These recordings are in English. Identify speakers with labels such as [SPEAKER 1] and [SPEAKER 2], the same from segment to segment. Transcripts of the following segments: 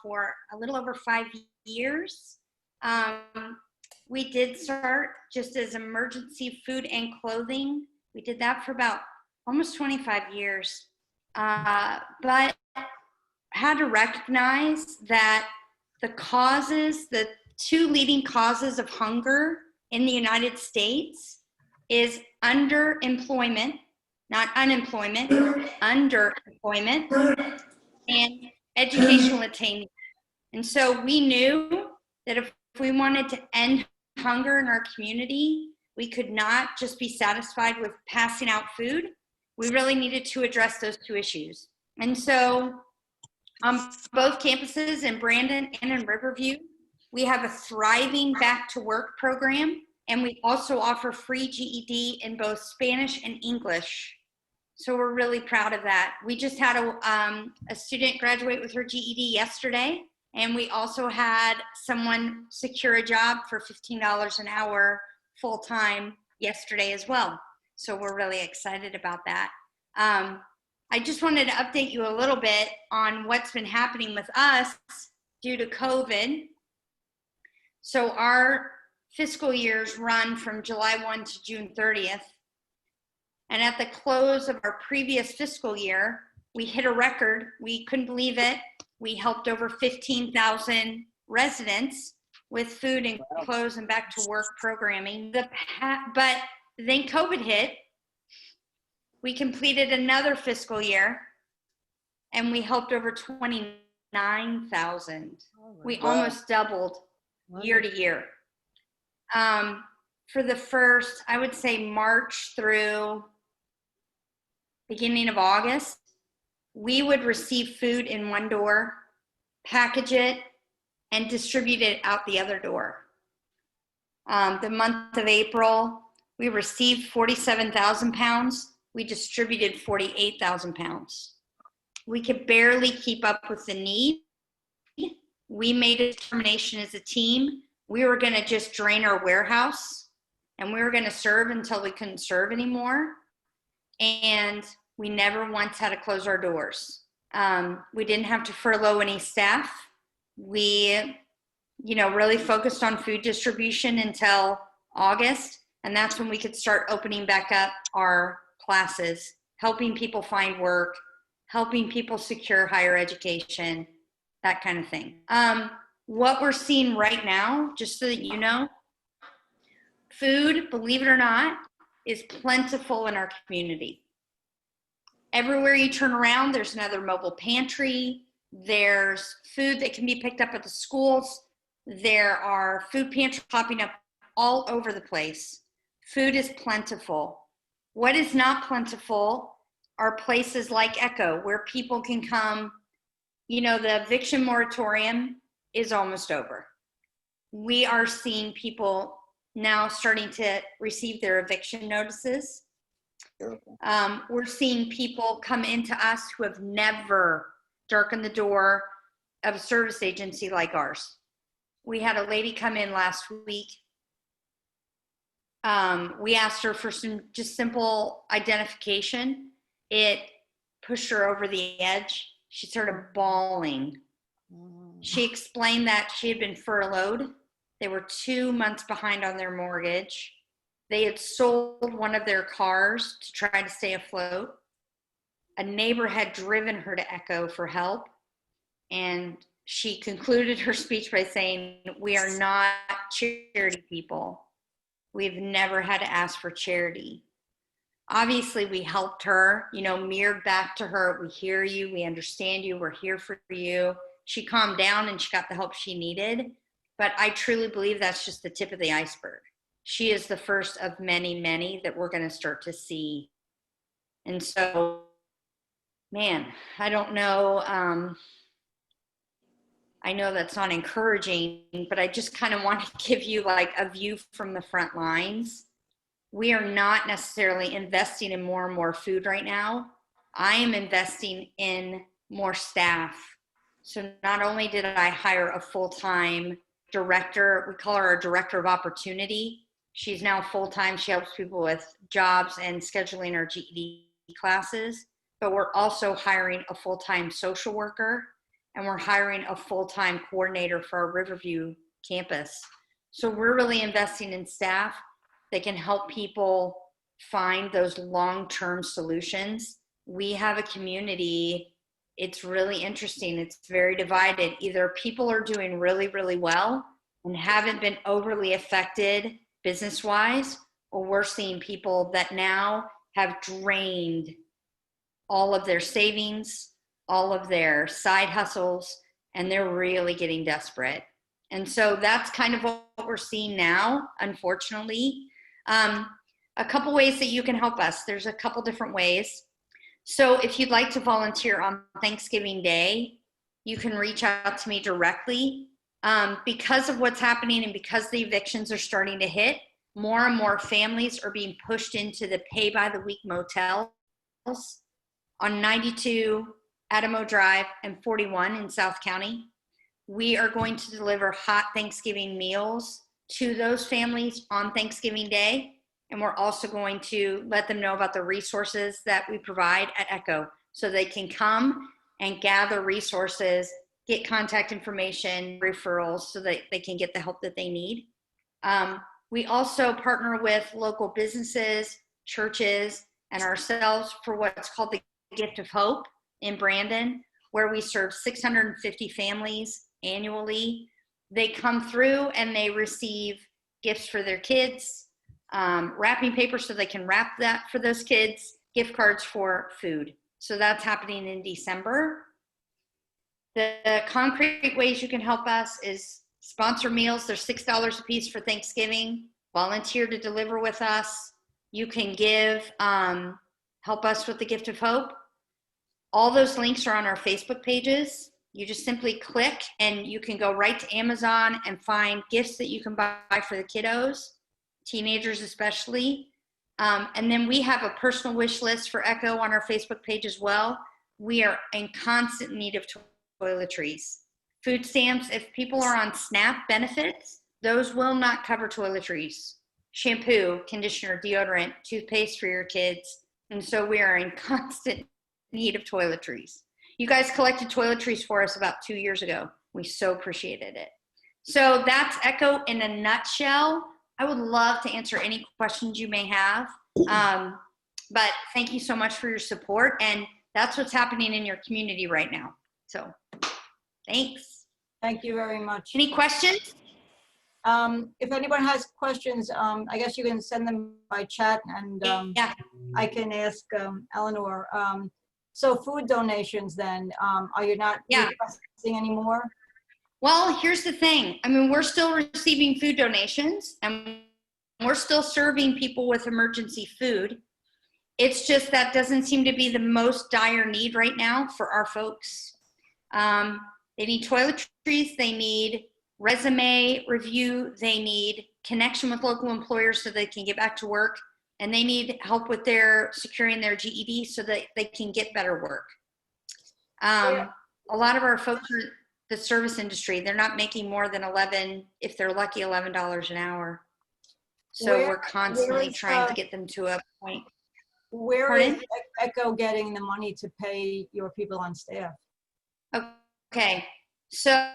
[SPEAKER 1] for a little over 5 years. We did start just as emergency food and clothing. We did that for about almost 25 years, but had to recognize that the two leading causes of hunger in the United States is underemployment, not unemployment, underemployment, and educational attainment. And so we knew that if we wanted to end hunger in our community, we could not just be satisfied with passing out food. We really needed to address those two issues. And so on both campuses in Brandon and in Riverview, we have a thriving back to work program, and we also offer free GED in both Spanish and English. So we're really proud of that. We just had a student graduate with her GED yesterday, and we also had someone secure a job for $15 an hour full-time yesterday as well. So we're really excited about that. I just wanted to update you a little bit on what's been happening with us due to COVID. So our fiscal years run from July 1 to June 30th. And at the close of our previous fiscal year, we hit a record. We couldn't believe it. We helped over 15,000 residents with food and clothes and back to work programming. But then COVID hit. We completed another fiscal year and we helped over 29,000. We almost doubled year to year. For the first, I would say March through beginning of August, we would receive food in one door, package it, and distribute it out the other door. The month of April, we received 47,000 pounds. We distributed 48,000 pounds. We could barely keep up with the need. We made a determination as a team. We were gonna just drain our warehouse and we were gonna serve until we couldn't serve anymore. And we never once had to close our doors. We didn't have to furlough any staff. We, really focused on food distribution until August. And that's when we could start opening back up our classes, helping people find work, helping people secure higher education, that kind of thing. What we're seeing right now, just so that you know, food, believe it or not, is plentiful in our community. Everywhere you turn around, there's another mobile pantry. There's food that can be picked up at the schools. There are food pantries popping up all over the place. Food is plentiful. What is not plentiful are places like Echo, where people can come. The eviction moratorium is almost over. We are seeing people now starting to receive their eviction notices. We're seeing people come into us who have never darkened the door of a service agency like ours. We had a lady come in last week. We asked her for some just simple identification. It pushed her over the edge. She started bawling. She explained that she had been furloughed. They were 2 months behind on their mortgage. They had sold one of their cars to try to stay afloat. A neighbor had driven her to Echo for help. And she concluded her speech by saying, "We are not charity people. We've never had to ask for charity." Obviously, we helped her, mirrored back to her, "We hear you, we understand you, we're here for you." She calmed down and she got the help she needed. But I truly believe that's just the tip of the iceberg. She is the first of many, many that we're going to start to see. And so, man, I don't know. I know that's not encouraging, but I just kind of want to give you like a view from the front lines. We are not necessarily investing in more and more food right now. I am investing in more staff. So not only did I hire a full-time director, we call her our director of opportunity. She's now full-time. She helps people with jobs and scheduling our GED classes, but we're also hiring a full-time social worker and we're hiring a full-time coordinator for our Riverview campus. So we're really investing in staff that can help people find those long-term solutions. We have a community, it's really interesting, it's very divided. Either people are doing really, really well and haven't been overly affected business-wise, or we're seeing people that now have drained all of their savings, all of their side hustles, and they're really getting desperate. And so that's kind of what we're seeing now, unfortunately. A couple ways that you can help us. There's a couple different ways. So if you'd like to volunteer on Thanksgiving Day, you can reach out to me directly. Because of what's happening and because the evictions are starting to hit, more and more families are being pushed into the pay-by-the-week motels on 92, Adamo Drive, and 41 in South County. We are going to deliver hot Thanksgiving meals to those families on Thanksgiving Day. And we're also going to let them know about the resources that we provide at ECHO, so they can come and gather resources, get contact information, referrals, so that they can get the help that they need. We also partner with local businesses, churches, and ourselves for what's called the Gift of Hope in Brandon, where we serve 650 families annually. They come through and they receive gifts for their kids, wrapping paper so they can wrap that for those kids, gift cards for food. So that's happening in December. The concrete ways you can help us is sponsor meals. They're $6 a piece for Thanksgiving. Volunteer to deliver with us. You can give, help us with the Gift of Hope. All those links are on our Facebook pages. You just simply click and you can go right to Amazon and find gifts that you can buy for the kiddos, teenagers especially. And then we have a personal wish list for ECHO on our Facebook page as well. We are in constant need of toiletries. Food stamps, if people are on SNAP benefits, those will not cover toiletries. Shampoo, conditioner, deodorant, toothpaste for your kids. And so we are in constant need of toiletries. You guys collected toiletries for us about 2 years ago. We so appreciated it. So that's ECHO in a nutshell. I would love to answer any questions you may have. But thank you so much for your support. And that's what's happening in your community right now. So thanks.
[SPEAKER 2] Thank you very much.
[SPEAKER 1] Any questions?
[SPEAKER 2] If anyone has questions, I guess you can send them by chat, and
[SPEAKER 1] Yeah.
[SPEAKER 2] I can ask Eleanor. So food donations then, are you not requesting anymore?
[SPEAKER 1] Well, here's the thing. I mean, we're still receiving food donations and we're still serving people with emergency food. It's just that doesn't seem to be the most dire need right now for our folks. They need toiletries, they need resume review, they need connection with local employers so they can get back to work, and they need help with their securing their GED so that they can get better work. A lot of our folks are the service industry. They're not making more than 11, if they're lucky, $11 an hour. So we're constantly trying to get them to a point.
[SPEAKER 2] Where is ECHO getting the money to pay your people on staff?
[SPEAKER 1] Okay, so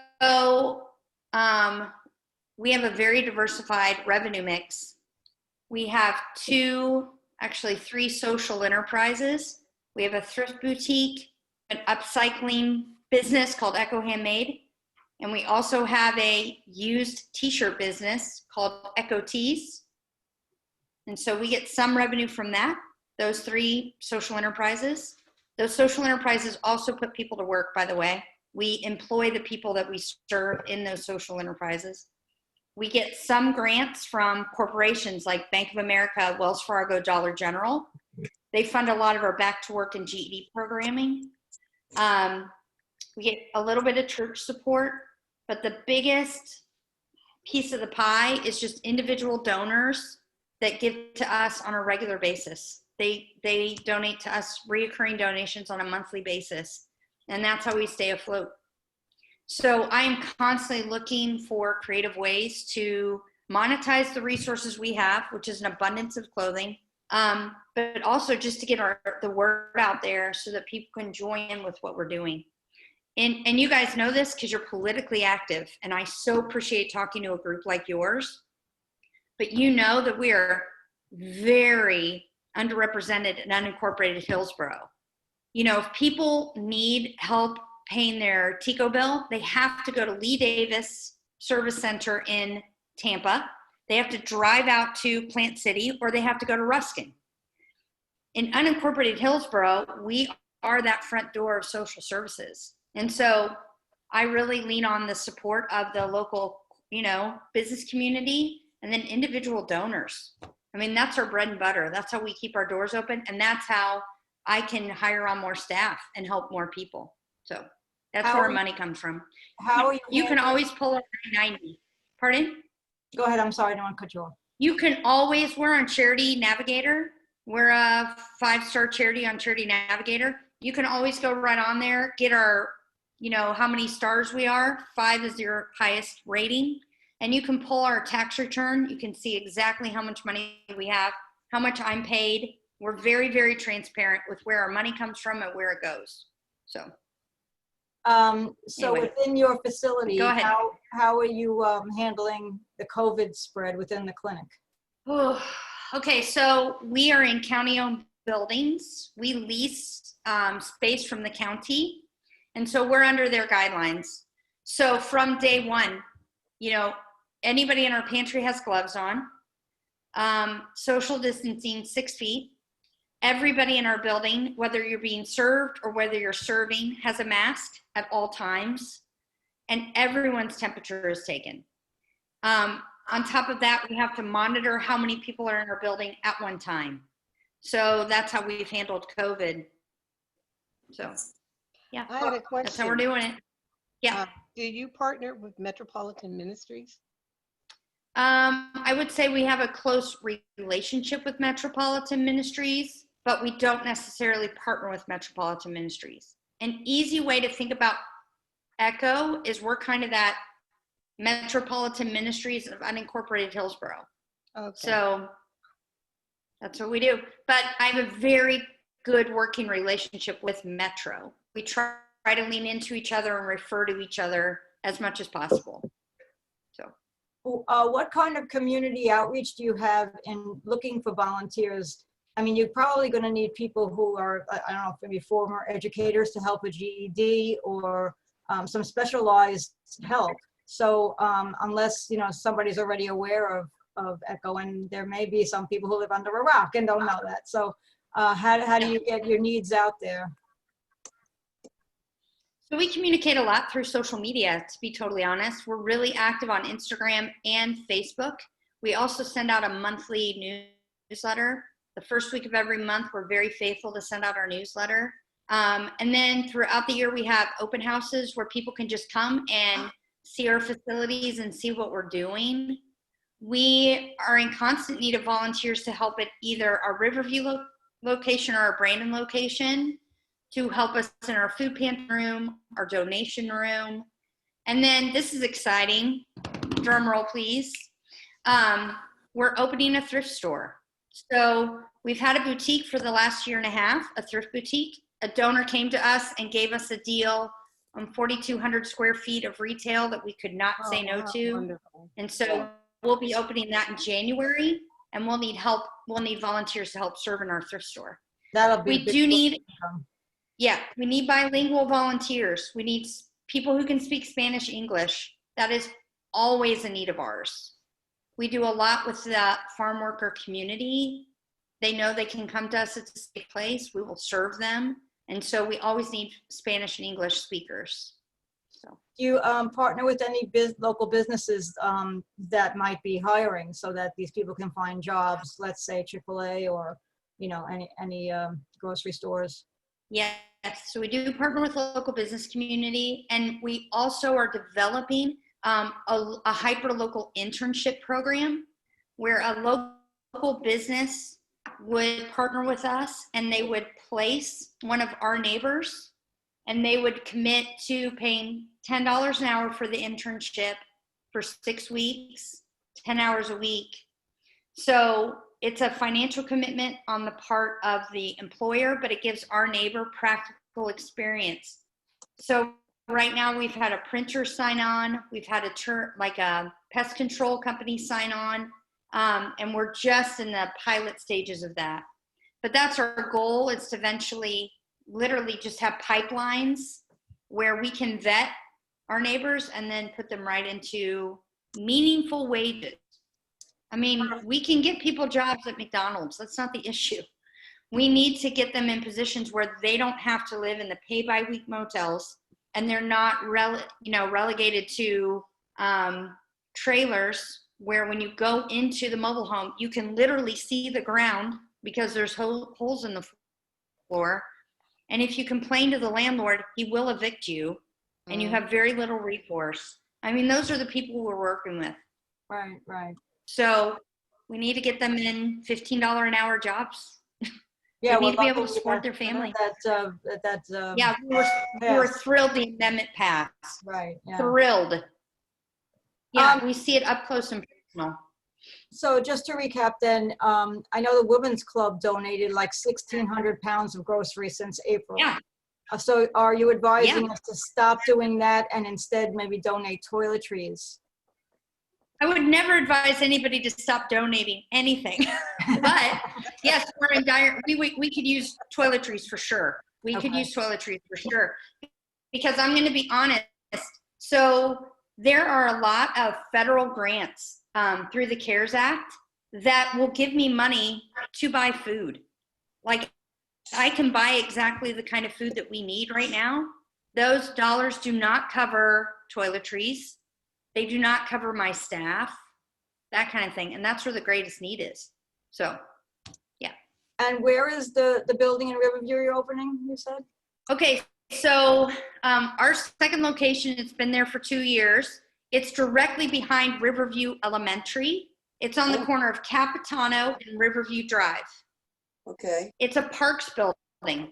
[SPEAKER 1] we have a very diversified revenue mix. We have three social enterprises. We have a thrift boutique, an upcycling business called ECHO Handmade, and we also have a used t-shirt business called ECHO Tees. And so we get some revenue from that, those three social enterprises. Those social enterprises also put people to work, by the way. We employ the people that we serve in those social enterprises. We get some grants from corporations like Bank of America, Wells Fargo, Dollar General. They fund a lot of our back to work and GED programming. We get a little bit of church support, but the biggest piece of the pie is just individual donors that give to us on a regular basis. They donate to us reoccurring donations on a monthly basis, and that's how we stay afloat. So I am constantly looking for creative ways to monetize the resources we have, which is an abundance of clothing, but also just to get the word out there so that people can join in with what we're doing. and you guys know this because you're politically active, and I so appreciate talking to a group like yours, but you know that we are very underrepresented in unincorporated Hillsborough. You know, if people need help paying their TICO bill, they have to go to Lee Davis Service Center in Tampa. They have to drive out to Plant City, or they have to go to Ruskin. In unincorporated Hillsborough, we are that front door of social services. And so I really lean on the support of the local, you know, business community and then individual donors. I mean, that's our bread and butter. That's how we keep our doors open. And that's how I can hire on more staff and help more people. So that's where our money comes from.
[SPEAKER 2] How are
[SPEAKER 1] You can always pull up 90. Pardon?
[SPEAKER 2] Go ahead. I'm sorry. I don't want to cut you off.
[SPEAKER 1] You can always, we're on Charity Navigator. We're a 5-star charity on Charity Navigator. You can always go right on there, get our, you know, how many stars we are. 5 is your highest rating. And you can pull our tax return. You can see exactly how much money we have, how much I'm paid. We're very, very transparent with where our money comes from and where it goes. So anyway,
[SPEAKER 2] within your facility,
[SPEAKER 1] go ahead.
[SPEAKER 2] How are you handling the COVID spread within the clinic?
[SPEAKER 1] Oh, okay, so we are in county-owned buildings. We lease space from the county, and so we're under their guidelines. So from day one, you know, anybody in our pantry has gloves on, social distancing 6 feet. Everybody in our building, whether you're being served or whether you're serving, has a mask at all times, and everyone's temperature is taken. On top of that, we have to monitor how many people are in our building at one time. So that's how we've handled COVID. So, yeah.
[SPEAKER 3] I had a question.
[SPEAKER 1] That's how we're doing it. Yeah.
[SPEAKER 3] Do you partner with Metropolitan Ministries?
[SPEAKER 1] I would say we have a close relationship with Metropolitan Ministries, but we don't necessarily partner with Metropolitan Ministries. An easy way to think about ECHO is we're kind of that Metropolitan Ministries of unincorporated Hillsborough.
[SPEAKER 3] Okay.
[SPEAKER 1] So that's what we do. But I have a very good working relationship with Metro. We try to lean into each other and refer to each other as much as possible. So.
[SPEAKER 2] What kind of community outreach do you have in looking for volunteers? I mean, you're probably going to need people who are, I don't know, maybe former educators to help with GED or some specialized help. So unless, you know, somebody's already aware of ECHO, and there may be some people who live under a rock and don't know that. So how do you get your needs out there?
[SPEAKER 1] So we communicate a lot through social media, to be totally honest. We're really active on Instagram and Facebook. We also send out a monthly newsletter. The first week of every month, we're very faithful to send out our newsletter. And then throughout the year, we have open houses where people can just come and see our facilities and see what we're doing. We are in constant need of volunteers to help at either our Riverview location or our Brandon location, to help us in our food pantry room, our donation room. And then this is exciting, drum roll please. We're opening a thrift store. So we've had a boutique for the last year and a half, a thrift boutique. A donor came to us and gave us a deal on 4,200 square feet of retail that we could not say no to.
[SPEAKER 3] Wonderful.
[SPEAKER 1] And so we'll be opening that in January, and we'll need help. We'll need volunteers to help serve in our thrift store.
[SPEAKER 2] That'll be.
[SPEAKER 1] We do need, yeah, we need bilingual volunteers. We need people who can speak Spanish, English. That is always a need of ours. We do a lot with the farm worker community. They know they can come to us at a safe place. We will serve them. And so we always need Spanish and English speakers. So.
[SPEAKER 2] Do you partner with any local businesses that might be hiring so that these people can find jobs, let's say AAA or, you know, any grocery stores?
[SPEAKER 1] Yes, so we do partner with the local business community, and we also are developing a hyper-local internship program where a local business would partner with us, and they would place one of our neighbors, and they would commit to paying $10 an hour for the internship for 6 weeks, 10 hours a week. So it's a financial commitment on the part of the employer, but it gives our neighbor practical experience. So right now we've had a printer sign on, we've had a pest control company sign on, and we're just in the pilot stages of that. But that's our goal, is to eventually literally just have pipelines where we can vet our neighbors and then put them right into meaningful wages. I mean, we can get people jobs at McDonald's. That's not the issue. We need to get them in positions where they don't have to live in the pay-by-week motels, and they're not relegated to trailers where when you go into the mobile home, you can literally see the ground because there's holes in the floor. And if you complain to the landlord, he will evict you, and you have very little recourse. I mean, those are the people we're working with.
[SPEAKER 2] Right, right.
[SPEAKER 1] So we need to get them in $15 an hour jobs.
[SPEAKER 2] Yeah,
[SPEAKER 1] They need to be able to
[SPEAKER 2] luckily,
[SPEAKER 1] support their family.
[SPEAKER 2] Yeah,
[SPEAKER 1] we were thrilled the amendment passed.
[SPEAKER 2] right. Yeah.
[SPEAKER 1] Thrilled. Yeah, we see it up close and personal.
[SPEAKER 2] So just to recap then, I know the Women's Club donated like 1,600 pounds of groceries since April.
[SPEAKER 1] Yeah.
[SPEAKER 2] So are you advising us to stop doing that and instead maybe donate toiletries?
[SPEAKER 1] I would never advise anybody to stop donating anything. But yes, we're in dire, we could use toiletries for sure. We could use toiletries for sure. Because I'm going to be honest, so there are a lot of federal grants through the CARES Act that will give me money to buy food. Like, I can buy exactly the kind of food that we need right now. Those dollars do not cover toiletries. They do not cover my staff, that kind of thing. And that's where the greatest need is. So, yeah.
[SPEAKER 2] And where is the building in Riverview you're opening, you said?
[SPEAKER 1] Okay, so our second location, it's been there for 2 years. It's directly behind Riverview Elementary. It's on the corner of Capitano and Riverview Drive.
[SPEAKER 4] Okay.
[SPEAKER 1] It's a Parks building.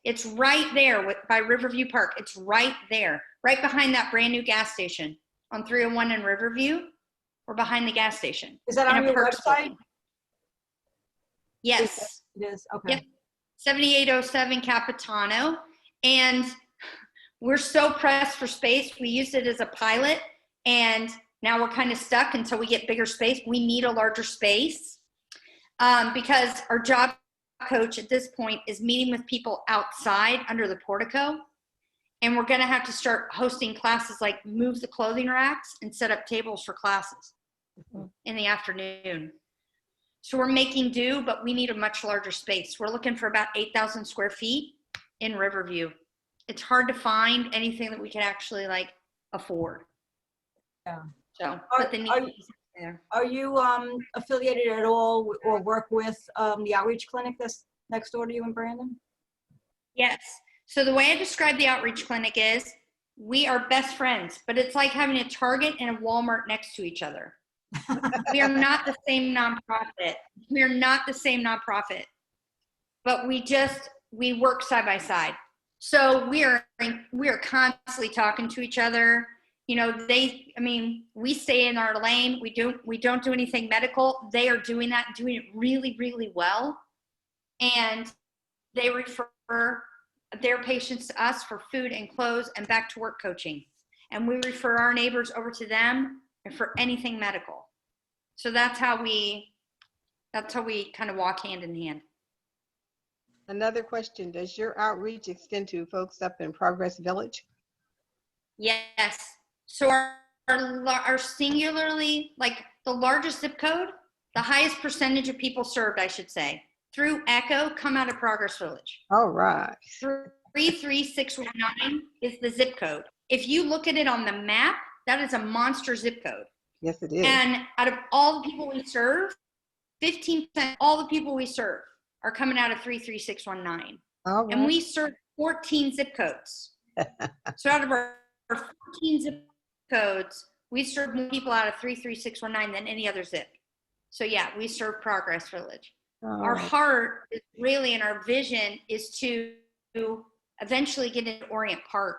[SPEAKER 1] It's right there by Riverview Park. It's right there, right behind that brand new gas station on 301 in Riverview. We're behind the gas station.
[SPEAKER 2] Is that on your website?
[SPEAKER 1] Yes.
[SPEAKER 2] It is, okay.
[SPEAKER 1] Yep. 7807 Capitano. And we're so pressed for space. We used it as a pilot, and now we're kind of stuck until we get bigger space. We need a larger space because our job coach at this point is meeting with people outside under the portico. And we're going to have to start hosting classes like move the clothing racks and set up tables for classes in the afternoon. So we're making do, but we need a much larger space. We're looking for about 8,000 square feet in Riverview. It's hard to find anything that we can actually like afford.
[SPEAKER 2] Yeah.
[SPEAKER 1] So, but the need is there.
[SPEAKER 2] Are you affiliated at all or work with the outreach clinic that's next door to you in Brandon?
[SPEAKER 1] Yes. So the way I describe the outreach clinic is we are best friends, but it's like having a Target and a Walmart next to each other. We are not the same nonprofit. We are not the same nonprofit, but we work side by side. So we are constantly talking to each other. You know, we stay in our lane. We don't do anything medical. They are doing that and doing it really, really well. And they refer their patients to us for food and clothes and back to work coaching. And we refer our neighbors over to them and for anything medical. So that's how we kind of walk hand in hand.
[SPEAKER 3] Another question, does your outreach extend to folks up in Progress Village?
[SPEAKER 1] Yes. So our singularly, like the largest zip code, the highest percentage of people served, I should say, through ECHO come out of Progress Village.
[SPEAKER 3] All right.
[SPEAKER 1] 33619 is the zip code. If you look at it on the map, that is a monster zip code.
[SPEAKER 3] Yes, it is.
[SPEAKER 1] And out of all the people we serve, 15% all the people we serve are coming out of 33619.
[SPEAKER 3] All right.
[SPEAKER 1] And we serve 14 zip codes. So out of our 14 zip codes, we serve more people out of 33619 than any other zip. So yeah, we serve Progress Village. Our heart is really, and our vision is to eventually get into Orient Park.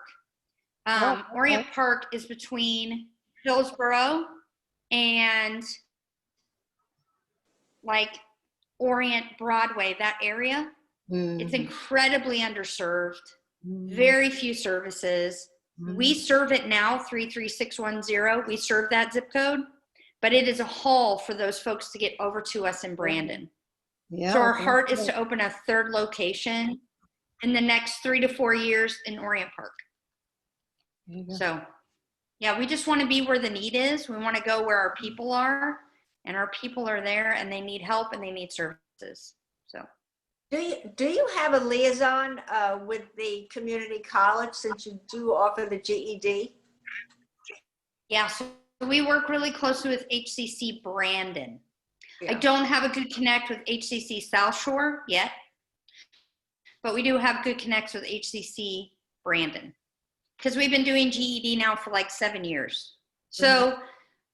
[SPEAKER 1] Orient Park is between Hillsborough and like Orient Broadway, that area. It's incredibly underserved, very few services. We serve it now, 33610. We serve that zip code, but it is a haul for those folks to get over to us in Brandon.
[SPEAKER 3] Yeah.
[SPEAKER 1] So our heart is to open a third location in the next 3 to 4 years in Orient Park. So yeah, we just want to be where the need is. We want to go where our people are, and our people are there and they need help and they need services. So
[SPEAKER 4] Do you have a liaison with the community college since you do offer the GED?
[SPEAKER 1] yeah, so we work really closely with HCC Brandon. I
[SPEAKER 4] Yeah.
[SPEAKER 1] don't have a good connect with HCC South Shore yet, but we do have good connects with HCC Brandon because we've been doing GED now for like 7 years. So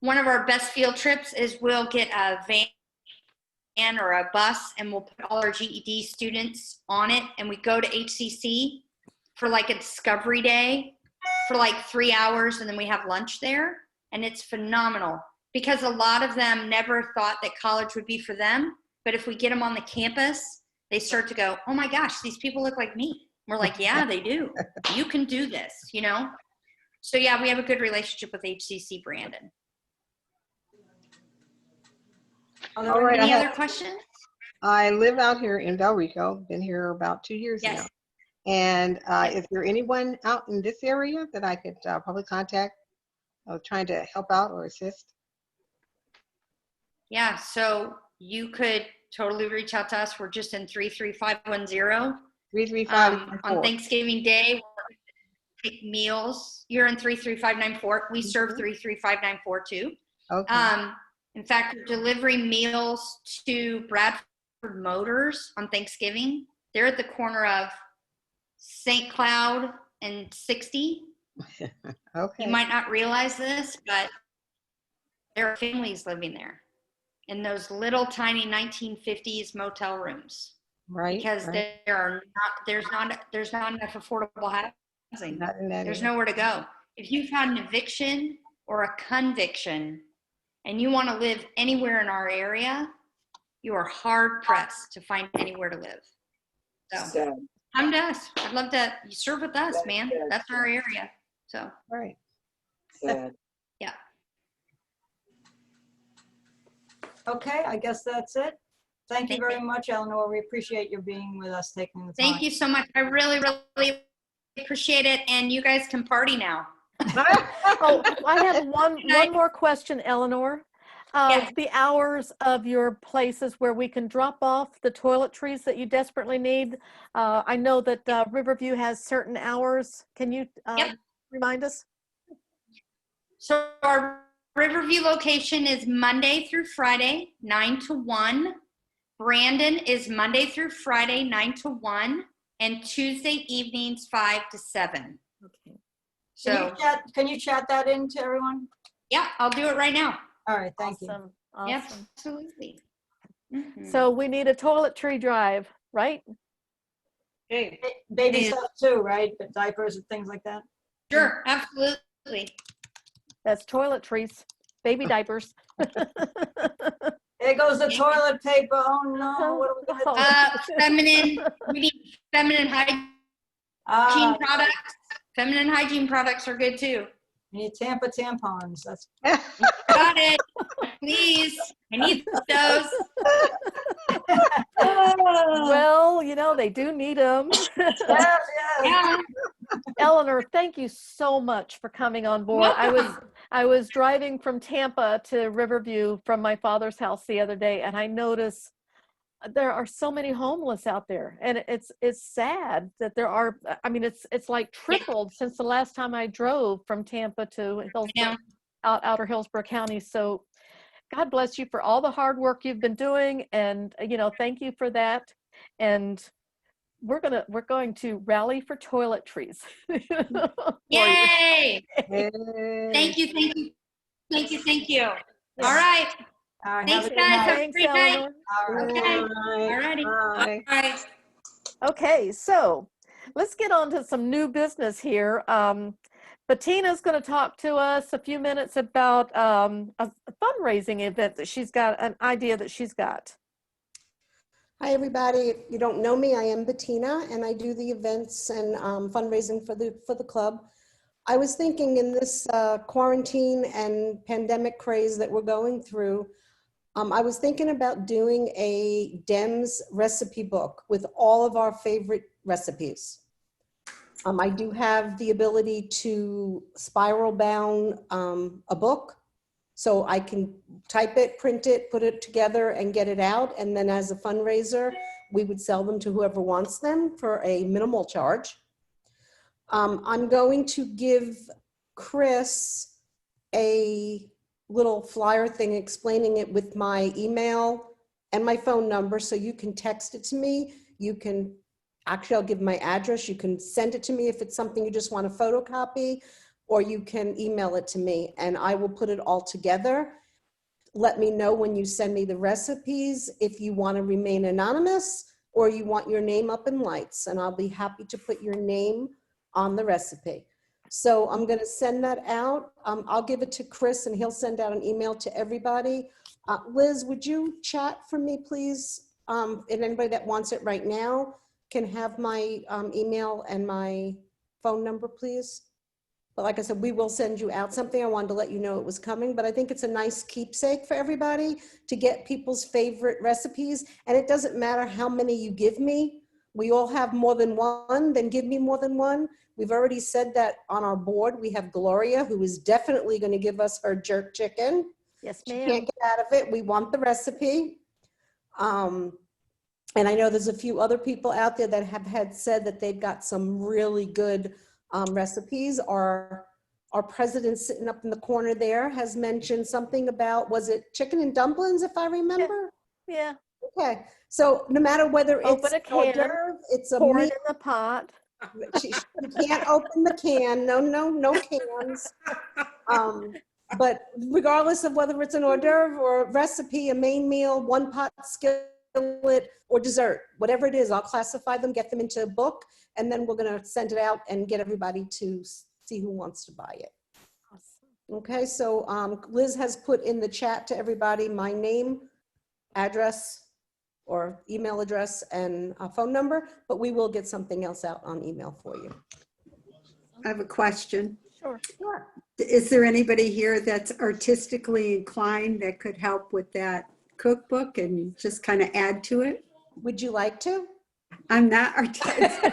[SPEAKER 1] one of our best field trips is we'll get a van or a bus and we'll put all our GED students on it and we go to HCC for like a discovery day for like 3 hours and then we have lunch there, and it's phenomenal because a lot of them never thought that college would be for them, but if we get them on the campus, they start to go, oh my gosh, these people look like me. We're like, yeah, they do. You can do this, you know? So yeah, we have a good relationship with HCC Brandon.
[SPEAKER 3] All right.
[SPEAKER 1] Any other questions?
[SPEAKER 3] I live out here in Del Rico, been here about 2 years
[SPEAKER 1] Yes.
[SPEAKER 3] now. And is there anyone out in this area that I could probably contact trying to help out or assist?
[SPEAKER 1] Yeah, so you could totally reach out to us. We're just in 33510.
[SPEAKER 3] 33594.
[SPEAKER 1] On Thanksgiving Day, we'll take meals. You're in 33594. We serve 33594 too.
[SPEAKER 3] Okay.
[SPEAKER 1] In fact, we're delivering meals to Bradford Motors on Thanksgiving. They're at the corner of St. Cloud and 60.
[SPEAKER 3] Okay.
[SPEAKER 1] You might not realize this, but there are families living there in those little tiny 1950s motel rooms.
[SPEAKER 3] Right.
[SPEAKER 1] Because
[SPEAKER 3] right.
[SPEAKER 1] there's not enough affordable housing.
[SPEAKER 3] Not in that
[SPEAKER 1] There's
[SPEAKER 3] area.
[SPEAKER 1] nowhere to go. If you've had an eviction or a conviction and you want to live anywhere in our area, you are hard pressed to find anywhere to live. So come to us. I'd love to you serve with us, man. That's our area. So
[SPEAKER 3] Right.
[SPEAKER 1] yeah.
[SPEAKER 2] Okay, I guess that's it. Thank you
[SPEAKER 1] Thank
[SPEAKER 2] very
[SPEAKER 1] you.
[SPEAKER 2] much, Eleanor. We appreciate you being with us, taking the time.
[SPEAKER 1] Thank you so much. I really, really appreciate it. And you guys can party now.
[SPEAKER 5] Oh, I have one more question, Eleanor.
[SPEAKER 1] Yes.
[SPEAKER 5] The hours of your places where we can drop off the toiletries that you desperately need. I know that Riverview has certain hours. Can you remind us?
[SPEAKER 1] So our Riverview location is Monday through Friday, 9 to 1. Brandon is Monday through Friday, 9 to 1, and Tuesday evenings, 5 to 7.
[SPEAKER 5] Okay.
[SPEAKER 1] So
[SPEAKER 2] Can you chat that in to everyone?
[SPEAKER 1] yeah, I'll do it right now.
[SPEAKER 2] All right, thank you.
[SPEAKER 5] Awesome. Awesome.
[SPEAKER 1] Yep, absolutely. Mhm.
[SPEAKER 5] So we need a toiletry drive, right?
[SPEAKER 3] Hey.
[SPEAKER 2] Baby
[SPEAKER 1] Is-
[SPEAKER 2] stuff too, right? The diapers and things like that.
[SPEAKER 1] Sure, absolutely.
[SPEAKER 5] That's toiletries, baby diapers.
[SPEAKER 2] There goes the toilet paper. Oh no, what are we gonna do?
[SPEAKER 1] Feminine, we need feminine hygiene
[SPEAKER 2] Ah,
[SPEAKER 1] products. Feminine hygiene products are good too.
[SPEAKER 2] we need Tampa tampons. That's
[SPEAKER 1] Got it. Please. I need those.
[SPEAKER 5] Well, you know, they do need them.
[SPEAKER 2] yes, yes.
[SPEAKER 1] Yeah.
[SPEAKER 5] Eleanor, thank you so much for coming on board. I was driving from Tampa to Riverview from my father's house the other day, and I noticed there are so many homeless out there, and it's sad that there are. I mean, it's like tripled since the last time I drove from Tampa to Hillsborough, outer Hillsborough County. So God bless you for all the hard work you've been doing, and thank you for that. And we're going to rally for toiletries.
[SPEAKER 1] Yay.
[SPEAKER 3] Hey.
[SPEAKER 1] Thank you. Thank you. Thank you. Thank you.
[SPEAKER 2] Yes.
[SPEAKER 1] All right.
[SPEAKER 2] All right,
[SPEAKER 1] Thanks,
[SPEAKER 2] have a good
[SPEAKER 1] guys.
[SPEAKER 2] night.
[SPEAKER 1] Have a
[SPEAKER 5] Thanks,
[SPEAKER 1] great night.
[SPEAKER 5] Eleanor.
[SPEAKER 2] All right.
[SPEAKER 1] Okay.
[SPEAKER 3] Bye.
[SPEAKER 1] All righty.
[SPEAKER 3] Bye.
[SPEAKER 1] Bye.
[SPEAKER 5] Okay, so let's get on to some new business here. Bettina's going to talk to us a few minutes about a fundraising event that she's got, an idea that she's got.
[SPEAKER 6] Hi, everybody. If you don't know me, I am Bettina, and I do the events and fundraising for the club. I was thinking in this quarantine and pandemic craze that we're going through, I was thinking about doing a Dems recipe book with all of our favorite recipes. I do have the ability to spiral bound a book, so I can type it, print it, put it together and get it out. And then as a fundraiser, we would sell them to whoever wants them for a minimal charge. I'm going to give Chris a little flyer thing explaining it with my email and my phone number, so you can text it to me. You can, actually I'll give my address. You can send it to me if it's something you just want to photocopy, or you can email it to me and I will put it all together. Let me know when you send me the recipes if you want to remain anonymous or you want your name up in lights, and I'll be happy to put your name on the recipe. So I'm going to send that out. I'll give it to Chris and he'll send out an email to everybody. Liz, would you chat for me, please? And anybody that wants it right now can have my email and my phone number, please. But like I said, we will send you out something. I wanted to let you know it was coming, but I think it's a nice keepsake for everybody to get people's favorite recipes. And it doesn't matter how many you give me. We all have more than one, then give me more than one. We've already said that on our board. We have Gloria, who is definitely going to give us her jerk chicken.
[SPEAKER 5] Yes,
[SPEAKER 6] She
[SPEAKER 5] ma'am.
[SPEAKER 6] can't get out of it. We want the recipe. And I know there's a few other people out there that have had said that they've got some really good recipes. Our president sitting up in the corner there has mentioned something about, was it chicken and dumplings, if I remember?
[SPEAKER 5] Yeah.
[SPEAKER 6] Okay, so no matter whether it's
[SPEAKER 5] Open a
[SPEAKER 6] an hors
[SPEAKER 5] can,
[SPEAKER 6] d'oeuvre, it's a
[SPEAKER 5] pour it
[SPEAKER 6] meal,
[SPEAKER 5] in the pot.
[SPEAKER 6] you can't open the can, no cans. But regardless of whether it's an hors d'oeuvre or a recipe, a main meal, one pot skillet, or dessert, whatever it is, I'll classify them, get them into a book, and then we're gonna send it out and get everybody to see who wants to buy it. Okay, so Liz has put in the chat to everybody my name, address, or email address and a phone number, but we will get something else out on email for you.
[SPEAKER 7] I have a question.
[SPEAKER 5] Sure.
[SPEAKER 6] Sure.
[SPEAKER 7] Is there anybody here that's artistically inclined that could help with that cookbook and just kind of add to it?
[SPEAKER 6] Would you like to?
[SPEAKER 7] I'm not artistic.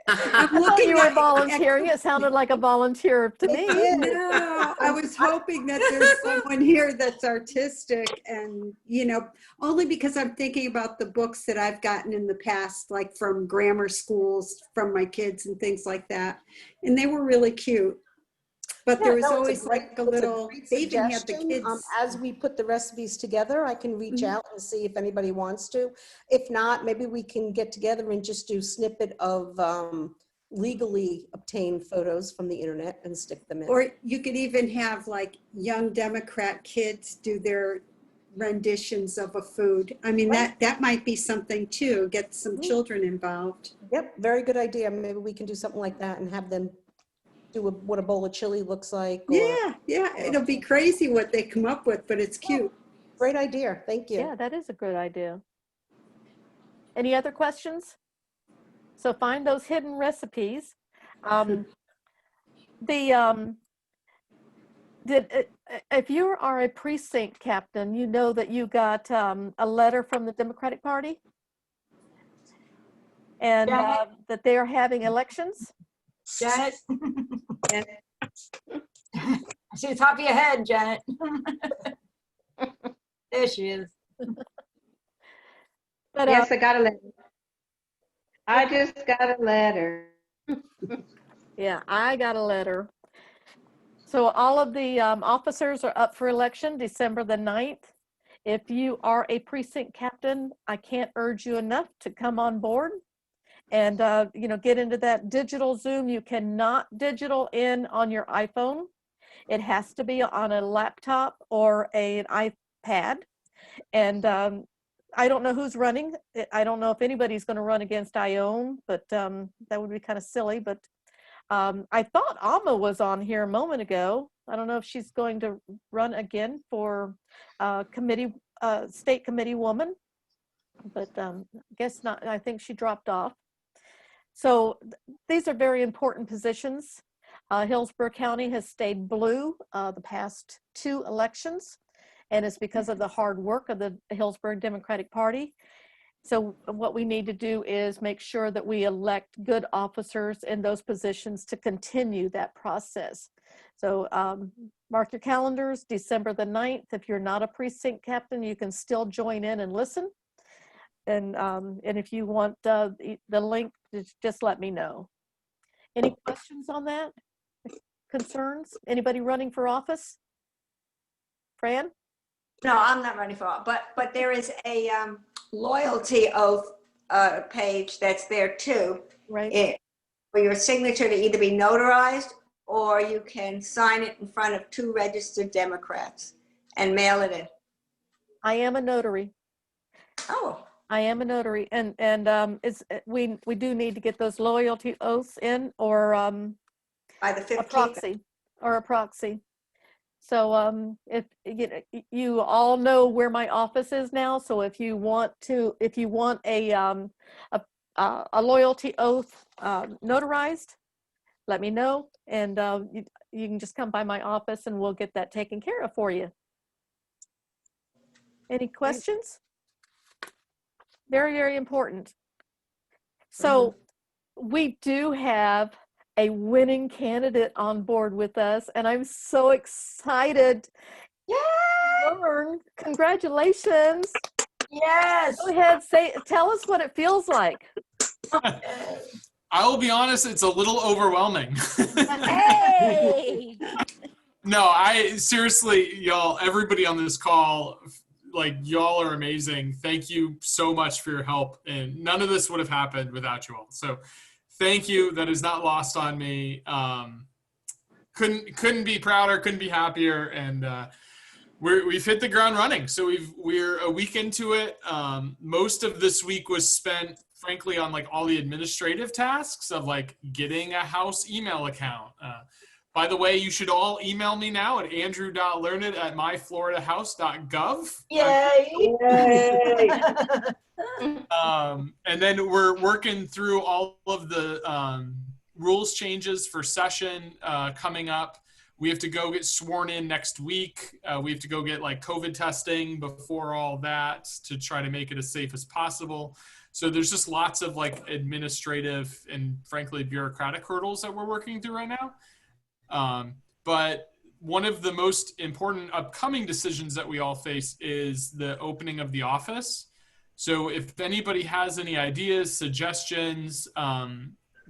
[SPEAKER 7] I'm
[SPEAKER 5] I thought
[SPEAKER 7] looking
[SPEAKER 5] you were
[SPEAKER 7] at-
[SPEAKER 5] volunteering. It sounded like a volunteer to me.
[SPEAKER 7] No, I was hoping that there's someone here that's artistic, and, you know, only because I'm thinking about the books that I've gotten in the past, like from grammar schools, from my kids and things like that. And they were really cute. But there was
[SPEAKER 6] Yeah, no,
[SPEAKER 7] always
[SPEAKER 6] it's a great-
[SPEAKER 7] like a
[SPEAKER 6] it's
[SPEAKER 7] little,
[SPEAKER 6] great
[SPEAKER 7] they even had the
[SPEAKER 6] suggestion.
[SPEAKER 7] kids.
[SPEAKER 6] As we put the recipes together, I can reach
[SPEAKER 7] Mhm.
[SPEAKER 6] out and see if anybody wants to. If not, maybe we can get together and just do snippet of legally obtained photos from the internet and stick them in.
[SPEAKER 7] Or you could even have like young Democrat kids do their renditions of a food. I mean,
[SPEAKER 6] Right.
[SPEAKER 7] that might be something too, get some
[SPEAKER 6] Mhm.
[SPEAKER 7] children involved.
[SPEAKER 6] Yep, very good idea. Maybe we can do something like that and have them do what a bowl of chili looks like. Or,
[SPEAKER 7] Yeah, it'll be crazy what they come up with, but it's cute.
[SPEAKER 6] great idea, thank you.
[SPEAKER 5] Yeah, that is a good idea. Any other questions? So find those hidden recipes. If you are a precinct captain, you know that you got a letter from the Democratic Party and
[SPEAKER 2] Janet?
[SPEAKER 5] that they are having elections.
[SPEAKER 2] Janet? I see the top of your head, Janet. There she is.
[SPEAKER 5] But
[SPEAKER 3] Yes, I got a letter. I just got a letter.
[SPEAKER 5] yeah, I got a letter. So all of the officers are up for election December the 9th. If you are a precinct captain, I can't urge you enough to come on board and get into that digital Zoom. You cannot digital in on your iPhone. It has to be on a laptop or an iPad. And I don't know who's running. I don't know if anybody's going to run against Ione, but that would be kind of silly. But I thought Alma was on here a moment ago. I don't know if she's going to run again for state committee woman, but guess not. I think she dropped off. So these are very important positions. Hillsborough County has stayed blue the past 2 elections, and it's because of the hard work of the Hillsborough Democratic Party. So what we need to do is make sure that we elect good officers in those positions to continue that process. So mark your calendars, December the 9th. If you're not a precinct captain, you can still join in and listen. And if you want the link, just let me know. Any questions on that? Concerns? Anybody running for office? Fran?
[SPEAKER 4] No, I'm not running for it, but there is a loyalty oath page that's there too.
[SPEAKER 5] Right.
[SPEAKER 4] For your signature to either be notarized, or you can sign it in front of 2 registered Democrats and mail it in.
[SPEAKER 5] I am a notary.
[SPEAKER 4] Oh,
[SPEAKER 5] I am a notary, and we do need to get those loyalty oaths in, or
[SPEAKER 4] by the 15th.
[SPEAKER 5] a proxy. So if you all know where my office is now, so if you want a loyalty oath notarized, let me know, and you can just come by my office and we'll get that taken care of for you. Any questions? Very, very important. So we do have a winning candidate on board with us, and I'm so excited. Yay! Congratulations.
[SPEAKER 4] Yes.
[SPEAKER 5] Go ahead, tell us what it feels like.
[SPEAKER 8] I will be honest, it's a little overwhelming.
[SPEAKER 5] Hey!
[SPEAKER 8] No, I seriously, y'all, everybody on this call, like, y'all are amazing. Thank you so much for your help. And none of this would have happened without you all. So thank you. That is not lost on me. Couldn't be prouder, couldn't be happier. And we've hit the ground running. So we're a week into it. Most of this week was spent, frankly, on like all the administrative tasks of like getting a house email account. By the way, you should all email me now at andrew.learned@myfloridahouse.gov.
[SPEAKER 4] Yay!
[SPEAKER 8] And then we're working through all of the rules changes for session coming up. We have to go get sworn in next week. We have to go get like COVID testing before all that to try to make it as safe as possible. So there's just lots of like administrative and frankly bureaucratic hurdles that we're working through right now. But one of the most important upcoming decisions that we all face is the opening of the office. So if anybody has any ideas, suggestions,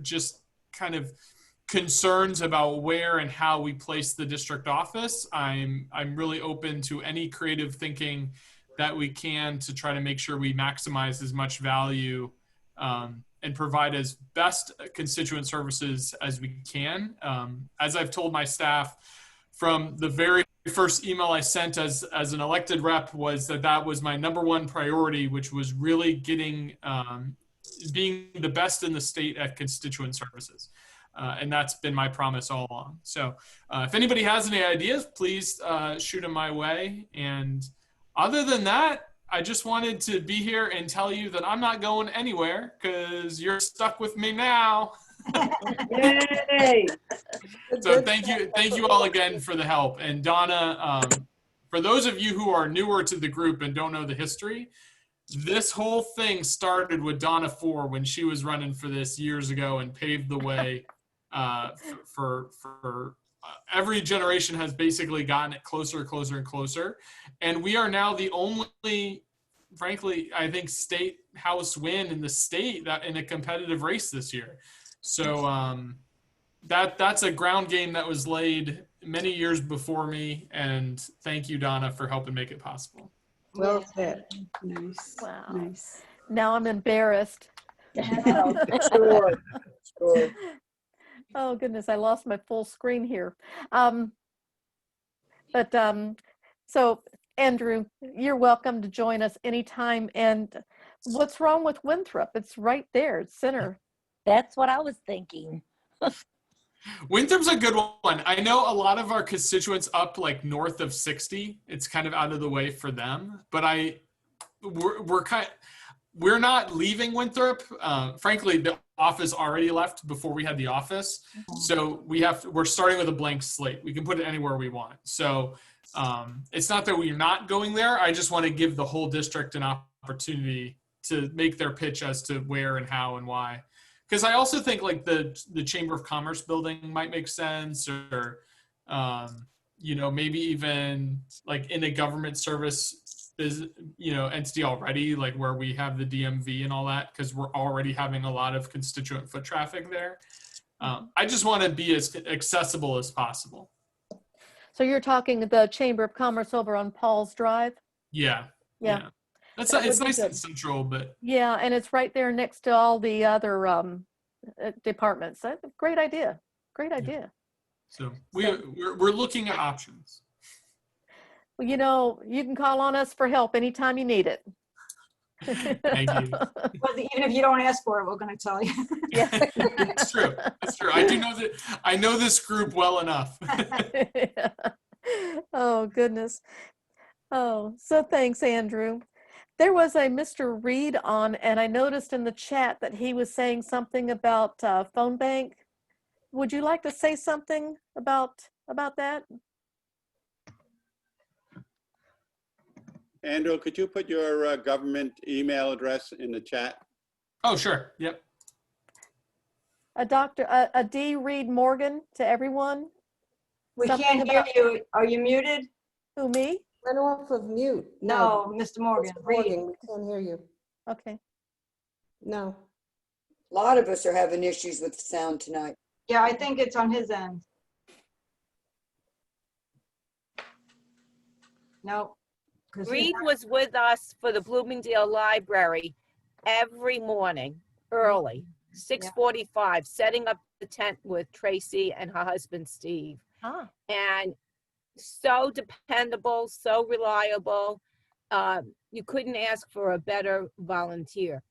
[SPEAKER 8] just kind of concerns about where and how we place the district office, I'm really open to any creative thinking that we can to try to make sure we maximize as much value and provide as best constituent services as we can. As I've told my staff from the very first email I sent as an elected rep was that was my #1 priority, which was really getting, being the best in the state at constituent services. And that's been my promise all along. So if anybody has any ideas, please shoot them my way. And other than that, I just wanted to be here and tell you that I'm not going anywhere because you're stuck with me now.
[SPEAKER 7] Yay!
[SPEAKER 8] So thank you all again for the help. And Donna, for those of you who are newer to the group and don't know the history, this whole thing started with Donna Four when she was running for this years ago and paved the way for every generation has basically gotten it closer, closer, and closer. And we are now the only, frankly, I think, state house win in the state that in a competitive race this year. So that's a ground game that was laid many years before me. And thank you, Donna, for helping make it possible.
[SPEAKER 3] Well said.
[SPEAKER 7] Nice.
[SPEAKER 5] Wow.
[SPEAKER 7] Nice.
[SPEAKER 5] Now I'm embarrassed.
[SPEAKER 4] Sure.
[SPEAKER 5] Oh goodness, I lost my full screen here. So Andrew, you're welcome to join us anytime. And what's wrong with Winthrop? It's right there, it's center.
[SPEAKER 9] That's what I was thinking.
[SPEAKER 8] Winthrop's a good one. I know a lot of our constituents up like north of 60. It's kind of out of the way for them, but we're not leaving Winthrop. Frankly, the office already left before we had the office. So we're starting with a blank slate. We can put it anywhere we want. So it's not that we're not going there. I just want to give the whole district an opportunity to make their pitch as to where and how and why. Because I also think like the Chamber of Commerce building might make sense, or maybe even like in a government service entity already, like where we have the DMV and all that, because we're already having a lot of constituent foot traffic there. I just want to be as accessible as possible.
[SPEAKER 5] So you're talking the Chamber of Commerce over on Paul's Drive?
[SPEAKER 8] Yeah. It's nice and central, but
[SPEAKER 5] yeah, and it's right there next to all the other departments. That's a great idea. Great idea.
[SPEAKER 8] So we're looking at options.
[SPEAKER 5] Well, you can call on us for help anytime you need it.
[SPEAKER 8] Thank you.
[SPEAKER 2] But even if you don't ask for it, we're going to tell you.
[SPEAKER 5] Yeah.
[SPEAKER 8] It's true. It's true. I know this group well enough.
[SPEAKER 5] Yeah. Oh, goodness. Oh, so thanks, Andrew. There was a Mr. Reed on, and I noticed in the chat that he was saying something about phone bank. Would you like to say something about that?
[SPEAKER 10] Andrew, could you put your government email address in the chat?
[SPEAKER 8] Oh, sure. Yep.
[SPEAKER 5] A D. Reed Morgan to everyone.
[SPEAKER 2] We
[SPEAKER 5] Something
[SPEAKER 2] can't hear
[SPEAKER 5] about-
[SPEAKER 2] you. Are you muted?
[SPEAKER 5] Who, me?
[SPEAKER 6] Went off of mute.
[SPEAKER 2] No, Mr. Morgan.
[SPEAKER 6] Mr.
[SPEAKER 2] Read.
[SPEAKER 6] Morgan, we can't hear you.
[SPEAKER 5] Okay.
[SPEAKER 6] No.
[SPEAKER 11] A lot of us are having issues with sound tonight.
[SPEAKER 2] Yeah, I think it's on his end. No. 'cause he-
[SPEAKER 9] Reed was with us for the Bloomingdale Library every morning, early, 6:45, setting up the tent with Tracy and her husband, Steve.
[SPEAKER 5] Ah.
[SPEAKER 9] And so dependable, so reliable. You couldn't ask for a better volunteer.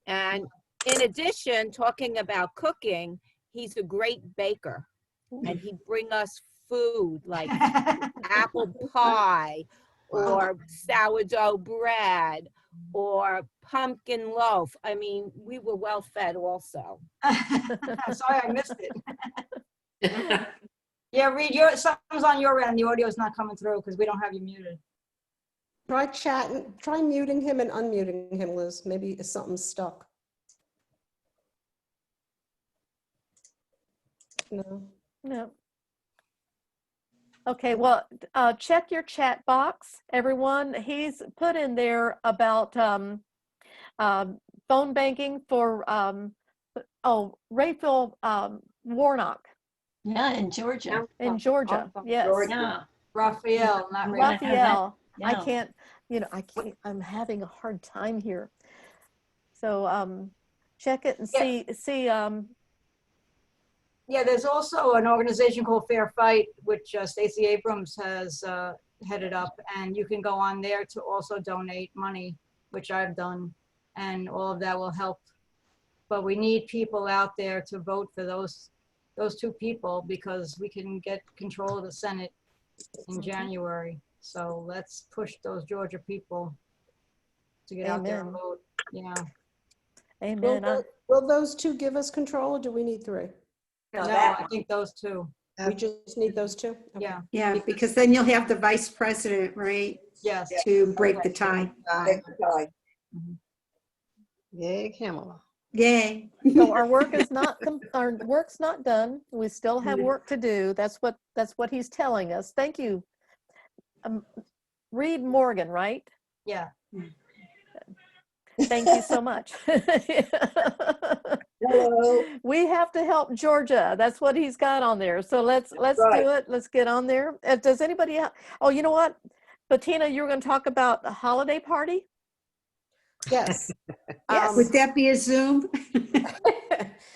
[SPEAKER 9] And in addition, talking about cooking, he's a great baker. And he'd bring us food like apple pie or sourdough bread or pumpkin loaf. I mean, we were well fed also.
[SPEAKER 2] Sorry, I missed it. Yeah, Reed, something's on your end. The audio's not coming through because we don't have you muted.
[SPEAKER 6] Try muting him and unmuting him, Liz. Maybe something's stuck. No.
[SPEAKER 5] No. Okay, well, check your chat box, everyone. He's put in there about phone banking for, Rayfield Warnock
[SPEAKER 12] Yeah, in Georgia.
[SPEAKER 5] in Georgia. Yes.
[SPEAKER 12] Yeah.
[SPEAKER 2] Raphael, not Ray.
[SPEAKER 5] Raphael. I
[SPEAKER 12] Yeah.
[SPEAKER 5] can't, I'm having a hard time here. So check it and see,
[SPEAKER 2] Yeah, there's also an organization called Fair Fight, which Stacey Abrams has headed up, and you can go on there to also donate money, which I've done, and all of that will help. But we need people out there to vote for those two people because we can get control of the Senate in January. So let's push those Georgia people to get out there and
[SPEAKER 5] Amen.
[SPEAKER 2] vote. Yeah.
[SPEAKER 5] Amen.
[SPEAKER 6] Will those two give us control, or do we need three?
[SPEAKER 2] No, I think those two.
[SPEAKER 6] We just need those two? Okay.
[SPEAKER 2] Yeah.
[SPEAKER 7] Yeah, because then you'll have the vice president, right,
[SPEAKER 2] Yes.
[SPEAKER 7] to break the tie.
[SPEAKER 3] Yay, Kamala.
[SPEAKER 7] Yay.
[SPEAKER 5] So our work's not done. We still have work to do. That's what he's telling us. Thank you. Reed Morgan, right?
[SPEAKER 2] Yeah.
[SPEAKER 5] Thank you so much.
[SPEAKER 11] Hello.
[SPEAKER 5] We have to help Georgia. That's what he's got on there. So let's
[SPEAKER 11] right.
[SPEAKER 5] do it. Let's get on there. Does anybody have, oh, you know what? Bettina, you were going to talk about the holiday party?
[SPEAKER 6] Yes.
[SPEAKER 5] Yes.
[SPEAKER 7] Would that be a Zoom?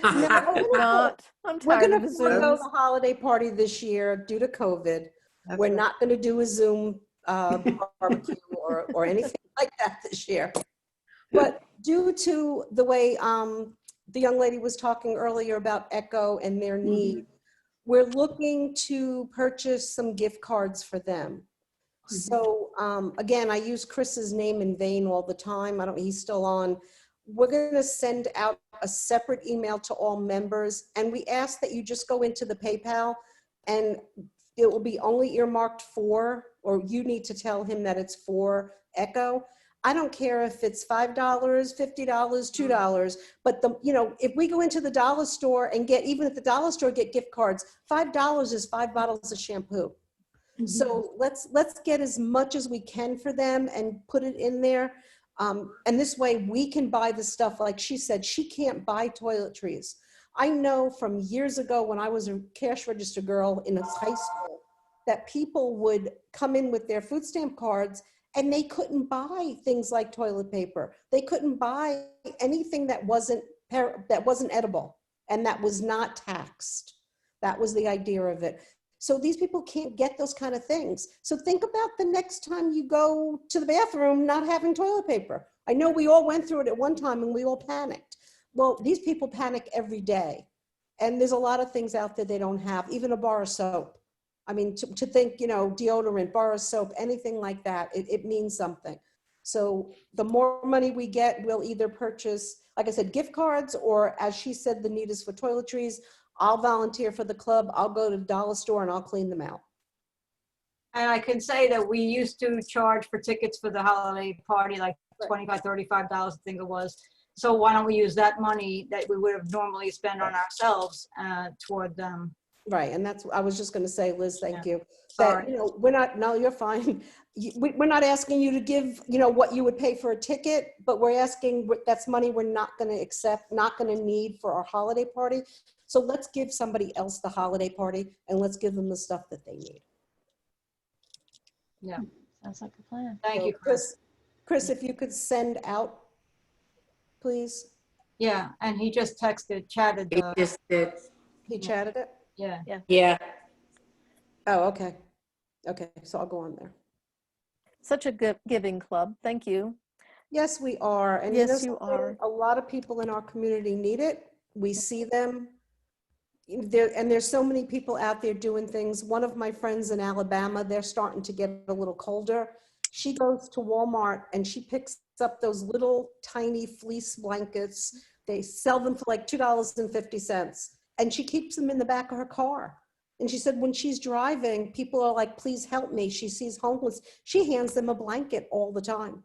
[SPEAKER 5] Not. I'm
[SPEAKER 6] We're
[SPEAKER 5] tired
[SPEAKER 6] going
[SPEAKER 5] of
[SPEAKER 6] to
[SPEAKER 5] the
[SPEAKER 6] forego
[SPEAKER 5] Zooms.
[SPEAKER 6] the holiday party this year due to COVID.
[SPEAKER 3] That's
[SPEAKER 6] We're
[SPEAKER 3] right.
[SPEAKER 6] not going to do a Zoom barbecue or anything like that this year. But due to the way the young lady was talking earlier about Echo and their need, we're looking to purchase some gift cards for them. So again, I use Chris's name in vain all the time. He's still on. we're going to send out a separate email to all members, and we ask that you just go into the PayPal, and it will be only earmarked for, or you need to tell him that it's for Echo. I don't care if it's $5, $50, $2, but if we go into the dollar store and even at the dollar store get gift cards, $5 is 5 bottles of shampoo. So let's get as much as we can for them and put it in there. And this way we can buy the stuff. Like she said, she can't buy toiletries. I know from years ago when I was a cash register girl in high school that people would come in with their food stamp cards and they couldn't buy things like toilet paper. They couldn't buy anything that wasn't edible and that was not taxed. That was the idea of it. So these people can't get those kind of things. So think about the next time you go to the bathroom not having toilet paper. I know we all went through it at one time and we all panicked. Well, these people panic every day. And there's a lot of things out there they don't have, even a bar of soap. I mean, to think, deodorant, bar of soap, anything like that, it means something. So the more money we get, we'll either purchase, like I said, gift cards, or as she said, the need is for toiletries. I'll volunteer for the club. I'll go to the dollar store and I'll clean them out.
[SPEAKER 2] And I can say that we used to charge for tickets for the holiday party, like $25, $35, I think it was. So why don't we use that money that we would have normally spent on ourselves toward them?
[SPEAKER 6] Right, and I was just going to say, Liz, thank you.
[SPEAKER 2] Sorry.
[SPEAKER 6] That, we're not, no, you're fine. We're not asking you to give, what you would pay for a ticket, but we're asking, that's money we're not going to accept, not going to need for our holiday party. So let's give somebody else the holiday party and let's give them the stuff that they need.
[SPEAKER 2] Yeah.
[SPEAKER 12] Sounds like a plan.
[SPEAKER 2] Thank you, Chris.
[SPEAKER 6] Chris, if you could send out, please.
[SPEAKER 2] Yeah, and he just chatted.
[SPEAKER 13] He just did.
[SPEAKER 6] He chatted it?
[SPEAKER 2] Yeah.
[SPEAKER 13] Yeah.
[SPEAKER 6] Oh, okay. Okay, so I'll go on there.
[SPEAKER 5] Such a good giving club. Thank you.
[SPEAKER 6] Yes, we are. And
[SPEAKER 5] Yes, you are.
[SPEAKER 6] A lot of people in our community need it. We see them. There's so many people out there doing things. One of my friends in Alabama, they're starting to get a little colder. She goes to Walmart and she picks up those little tiny fleece blankets. They sell them for like $2.50. And she keeps them in the back of her car. And she said when she's driving, people are like, please help me. She sees homeless. She hands them a blanket all the time.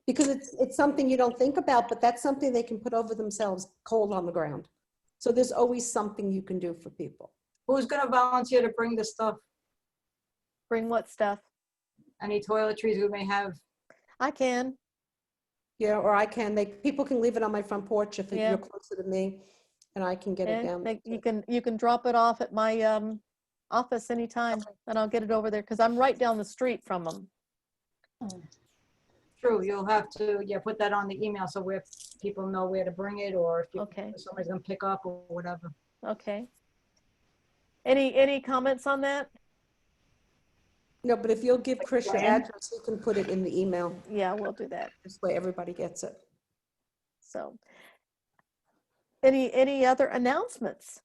[SPEAKER 6] Because it's something you don't think about, but that's something they can put over themselves cold on the ground. So there's always something you can do for people.
[SPEAKER 2] Who's going to volunteer to bring the stuff?
[SPEAKER 5] Bring what stuff?
[SPEAKER 2] Any toiletries we may have?
[SPEAKER 5] I can.
[SPEAKER 6] Yeah, or I can. People can leave it on my front porch if you're closer to me, and I can get it down.
[SPEAKER 5] You can drop it off at my office anytime, and I'll get it over there because I'm right down the street from them.
[SPEAKER 2] True, you'll have to put that on the email so people know where to bring it, or if somebody's gonna pick up or whatever.
[SPEAKER 5] Okay. Any comments on that?
[SPEAKER 6] No, but if you'll give Chris your address, he can put it in the email.
[SPEAKER 5] Yeah, we'll do that.
[SPEAKER 6] This way everybody gets it.
[SPEAKER 5] So, any other announcements?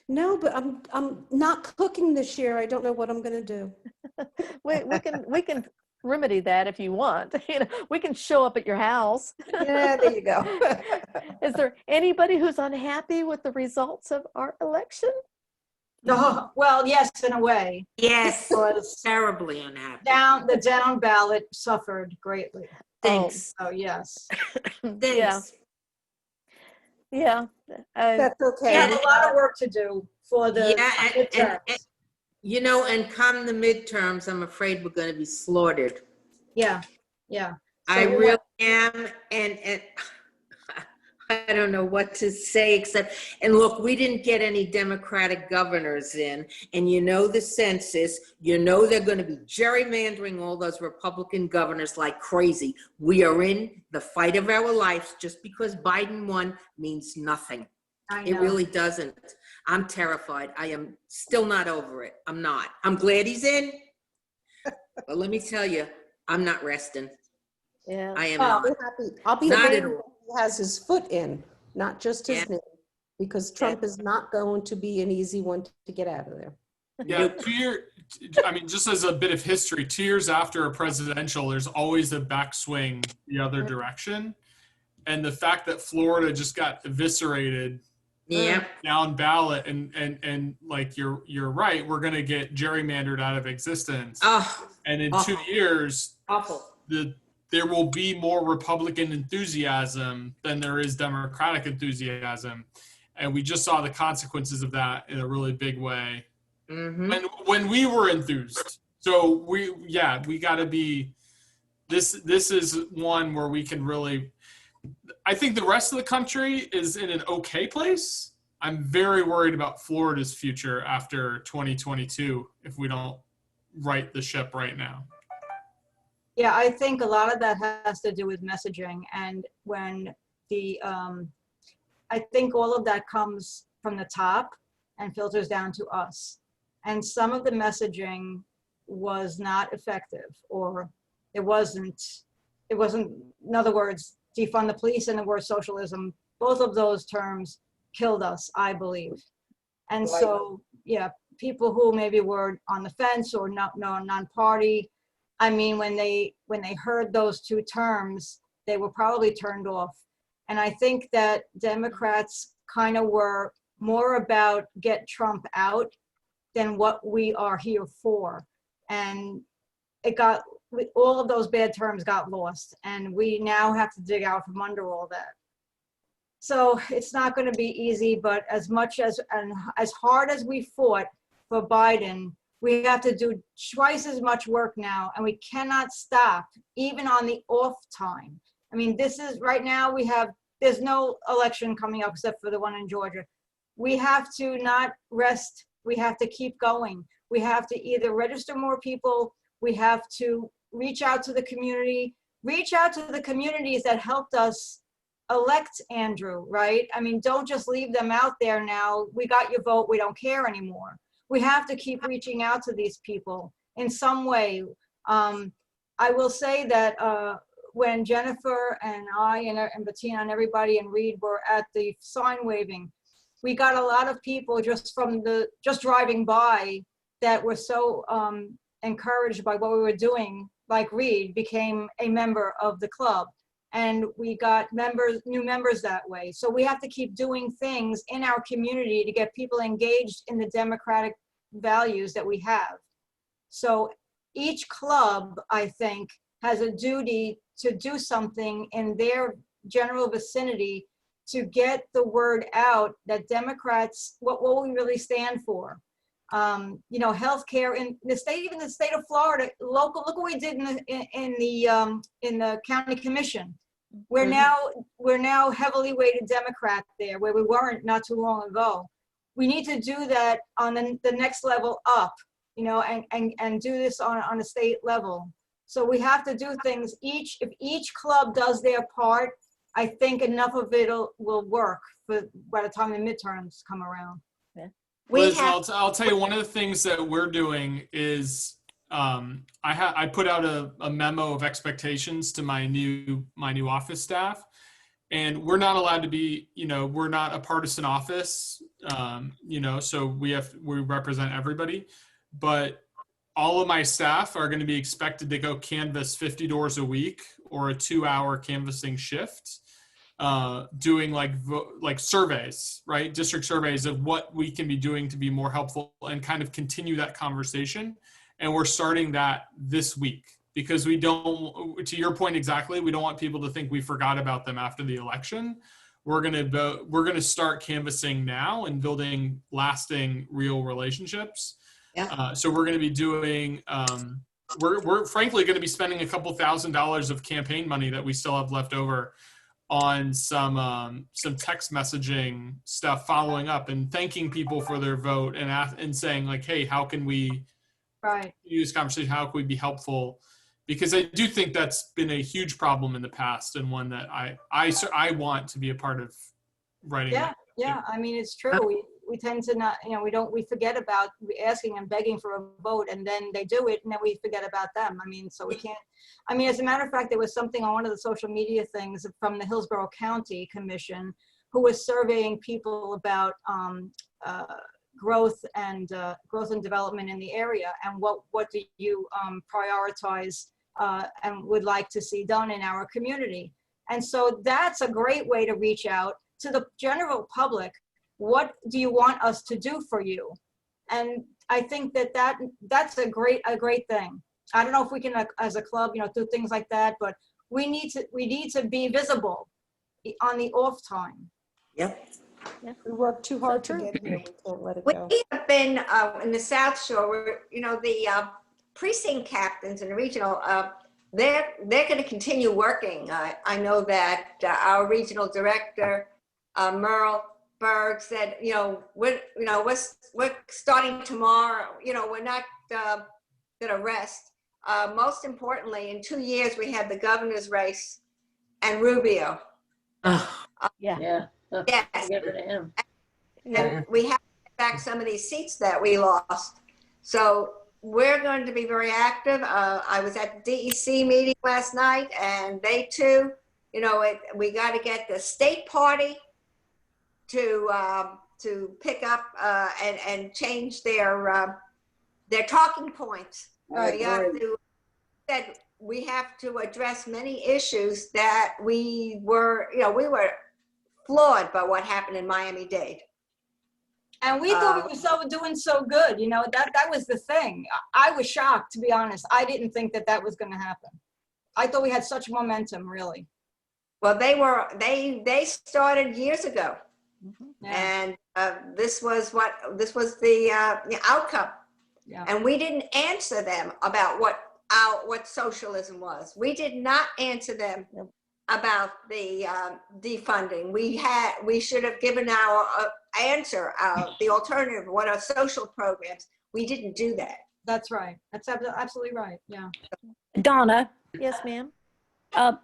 [SPEAKER 6] No, but I'm not cooking this year. I don't know what I'm gonna do.
[SPEAKER 5] we can remedy that if you want. We can show up at your house.
[SPEAKER 6] Yeah, there you go.
[SPEAKER 5] Is there anybody who's unhappy with the results of our election?
[SPEAKER 2] No, well, yes, in a way.
[SPEAKER 13] Yes,
[SPEAKER 2] was
[SPEAKER 13] terribly unhappy.
[SPEAKER 2] The down ballot suffered greatly.
[SPEAKER 13] Thanks.
[SPEAKER 2] Oh, yes.
[SPEAKER 13] Thanks.
[SPEAKER 5] Yeah.
[SPEAKER 6] That's okay.
[SPEAKER 2] We have a lot of work to do for the midterms.
[SPEAKER 13] And come the midterms, I'm afraid we're going to be slaughtered.
[SPEAKER 2] Yeah.
[SPEAKER 13] I really am, and I don't know what to say except, and look, we didn't get any Democratic governors in, and the census, they're going to be gerrymandering all those Republican governors like crazy. We are in the fight of our lives. Just because Biden won means nothing. It really doesn't. I'm terrified. I am still not over it. I'm not. I'm glad he's in, but let me tell you, I'm not resting.
[SPEAKER 5] Yeah,
[SPEAKER 13] I am not.
[SPEAKER 6] I'll be
[SPEAKER 13] Not
[SPEAKER 6] happy
[SPEAKER 13] at all.
[SPEAKER 6] he has his foot in, not just his name, because Trump is not going to be an easy one to get out of there.
[SPEAKER 8] Yeah, I mean, just as a bit of history, 2 years after a presidential, there's always a backswing the other direction. And the fact that Florida just got eviscerated down ballot and like you're right, we're gonna get gerrymandered out of existence. And in 2 years, there will be more Republican enthusiasm than there is Democratic enthusiasm. And we just saw the consequences of that in a really big way. When we were enthused. So we got to be, this is one where we can really, I think the rest of the country is in an okay place. I'm very worried about Florida's future after 2022 if we don't right the ship right now.
[SPEAKER 2] Yeah, I think a lot of that has to do with messaging, and when I think all of that comes from the top and filters down to us. And some of the messaging was not effective, or it wasn't, in other words, defund the police and the word socialism, both of those terms killed us, I believe. And so, yeah, people who maybe were on the fence or non-party, I mean, when they heard those two terms, they were probably turned off. And I think that Democrats kind of were more about get Trump out than what we are here for. And all of those bad terms got lost, and we now have to dig out from under all that. So it's not going to be easy, but as much as, and as hard as we fought for Biden, we have to do twice as much work now, and we cannot stop, even on the off time. I mean, this is, right now there's no election coming up except for the one in Georgia. We have to not rest. We have to keep going. We have to either register more people. We have to reach out to the community, reach out to the communities that helped us elect Andrew, right? I mean, don't just leave them out there now. We got your vote. We don't care anymore. We have to keep reaching out to these people in some way. I will say that when Jennifer and I and Bettina and everybody and Reed were at the sign waving, we got a lot of people just driving by that were so encouraged by what we were doing, like Reed became a member of the club. And we got new members that way. So we have to keep doing things in our community to get people engaged in the democratic values that we have. So each club, I think, has a duty to do something in their general vicinity to get the word out that Democrats, what we really stand for. You know, healthcare in the state, even the state of Florida, look what we did in the county commission. We're now heavily weighted Democrat there, where we weren't not too long ago. We need to do that on the next level up, you know, and do this on a state level. So we have to do things. If each club does their part, I think enough of it will work by the time the midterms come around.
[SPEAKER 8] Liz, I'll tell you, one of the things that we're doing is I put out a memo of expectations to my new office staff, and we're not allowed to be, you know, we're not a partisan office, you know, so we represent everybody, but all of my staff are going to be expected to go canvass 50 doors a week or a 2-hour canvassing shift, doing like surveys, right? District surveys of what we can be doing to be more helpful and kind of continue that conversation. And we're starting that this week because we don't, to your point exactly, we don't want people to think we forgot about them after the election. We're going to start canvassing now and building lasting real relationships. Yeah. So we're going to be doing, we're frankly going to be spending a couple $1,000s of campaign money that we still have left over on some text messaging stuff, following up and thanking people for their vote and saying like, hey, how can we use conversation? How can we be helpful? Because I do think that's been a huge problem in the past, and one that I want to be a part of writing.
[SPEAKER 2] Yeah. I mean, it's true. We tend to not, you know, we forget about asking and begging for a vote, and then they do it, and then we forget about them. I mean, so we can't. I mean, as a matter of fact, there was something on one of the social media things from the Hillsborough County Commission, who was surveying people about growth and development in the area, and what do you prioritize and would like to see done in our community. And so that's a great way to reach out to the general public. What do you want us to do for you? And I think that's a great thing. I don't know if we can, as a club, do things like that, but we need to be visible on the off time.
[SPEAKER 4] Yep.
[SPEAKER 6] We work too hard to get here. We can't let it
[SPEAKER 4] We
[SPEAKER 6] go.
[SPEAKER 4] have been in the South Shore, where, the precinct captains and the regional, they're going to continue working. I know that our regional director, Merle Berg, said, we're starting tomorrow. We're not going to rest. Most importantly, in 2 years, we had the governor's race and Rubio.
[SPEAKER 12] Yeah.
[SPEAKER 4] Yes.
[SPEAKER 12] Get rid of him.
[SPEAKER 4] And we have to get back some of these seats that we lost. So we're going to be very active. I was at the DEC meeting last night, and they too, we got to get the state party to pick up and change their talking points. We have to address many issues that we were flawed by what happened in Miami-Dade.
[SPEAKER 2] And we thought we were doing so good, that was the thing. I was shocked, to be honest. I didn't think that was going to happen. I thought we had such momentum, really.
[SPEAKER 4] Well, they started years ago, and this was the outcome.
[SPEAKER 2] Yeah.
[SPEAKER 4] And we didn't answer them about what socialism was. We did not answer them about the defunding. We should have given our answer, the alternative, what are social programs. We didn't do that.
[SPEAKER 2] That's right. That's absolutely right. Yeah.
[SPEAKER 14] Donna.
[SPEAKER 5] Yes, ma'am.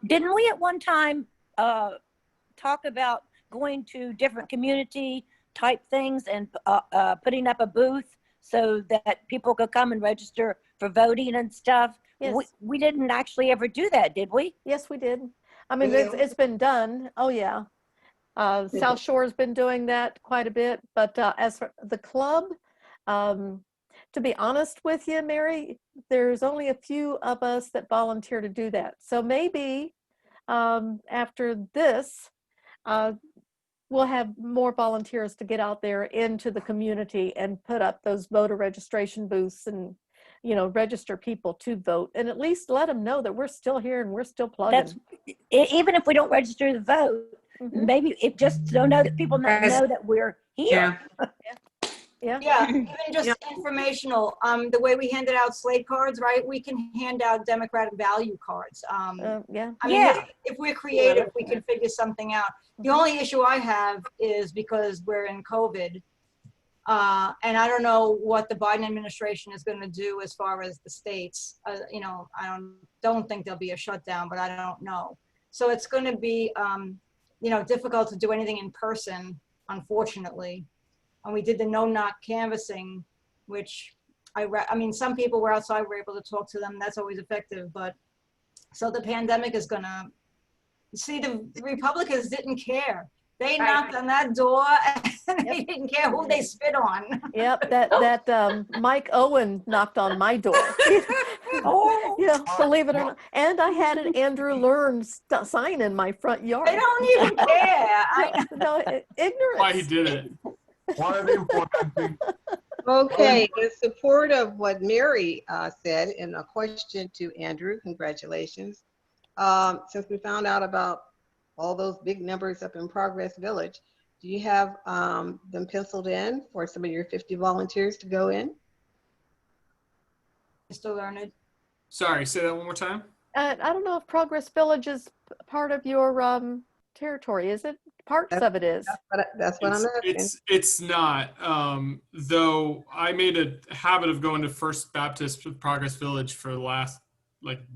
[SPEAKER 14] Didn't we at one time talk about going to different community type things and putting up a booth so that people could come and register for voting and stuff?
[SPEAKER 5] Yes.
[SPEAKER 14] We didn't actually ever do that, did we?
[SPEAKER 5] Yes, we did. I mean, it's been done. Oh, yeah. South Shore's been doing that quite a bit. But as for the club, to be honest with you, Mary, there's only a few of us that volunteer to do that. So maybe after this, we'll have more volunteers to get out there into the community and put up those voter registration booths and, register people to vote, and at least let them know that we're still here and we're still plugging.
[SPEAKER 14] Even if we don't register to vote, maybe it just don't know that people know that we're here.
[SPEAKER 2] Yeah, even just informational. The way we handed out slate cards, right? We can hand out Democratic value cards. If we're creative, we can figure something out. The only issue I have is because we're in COVID, and I don't know what the Biden administration is going to do as far as the states. I don't think there'll be a shutdown, but I don't know. So it's going to be, difficult to do anything in person, unfortunately. And we did the no-knock canvassing, which some people were outside, we were able to talk to them. That's always effective. But so the pandemic is going to see, the Republicans didn't care. They knocked on that door and they didn't care who they spit on.
[SPEAKER 5] Yep, that Mike Owen knocked on my door. Believe it or not. And I had an Andrew Learn sign in my front yard.
[SPEAKER 2] They don't even care.
[SPEAKER 5] Ignorance.
[SPEAKER 8] Why he did it.
[SPEAKER 15] One of the important things.
[SPEAKER 3] Okay, in support of what Mary said, and a question to Andrew, congratulations. Since we found out about all those big numbers up in Progress Village, do you have them penciled in for some of your 50 volunteers to go in?
[SPEAKER 2] Mr. Learned.
[SPEAKER 8] Sorry, say that one more time.
[SPEAKER 5] I don't know if Progress Village is part of your territory, is it? Parts of it is.
[SPEAKER 3] That's what I'm asking.
[SPEAKER 8] It's not. Though I made a habit of going to First Baptist Progress Village for the last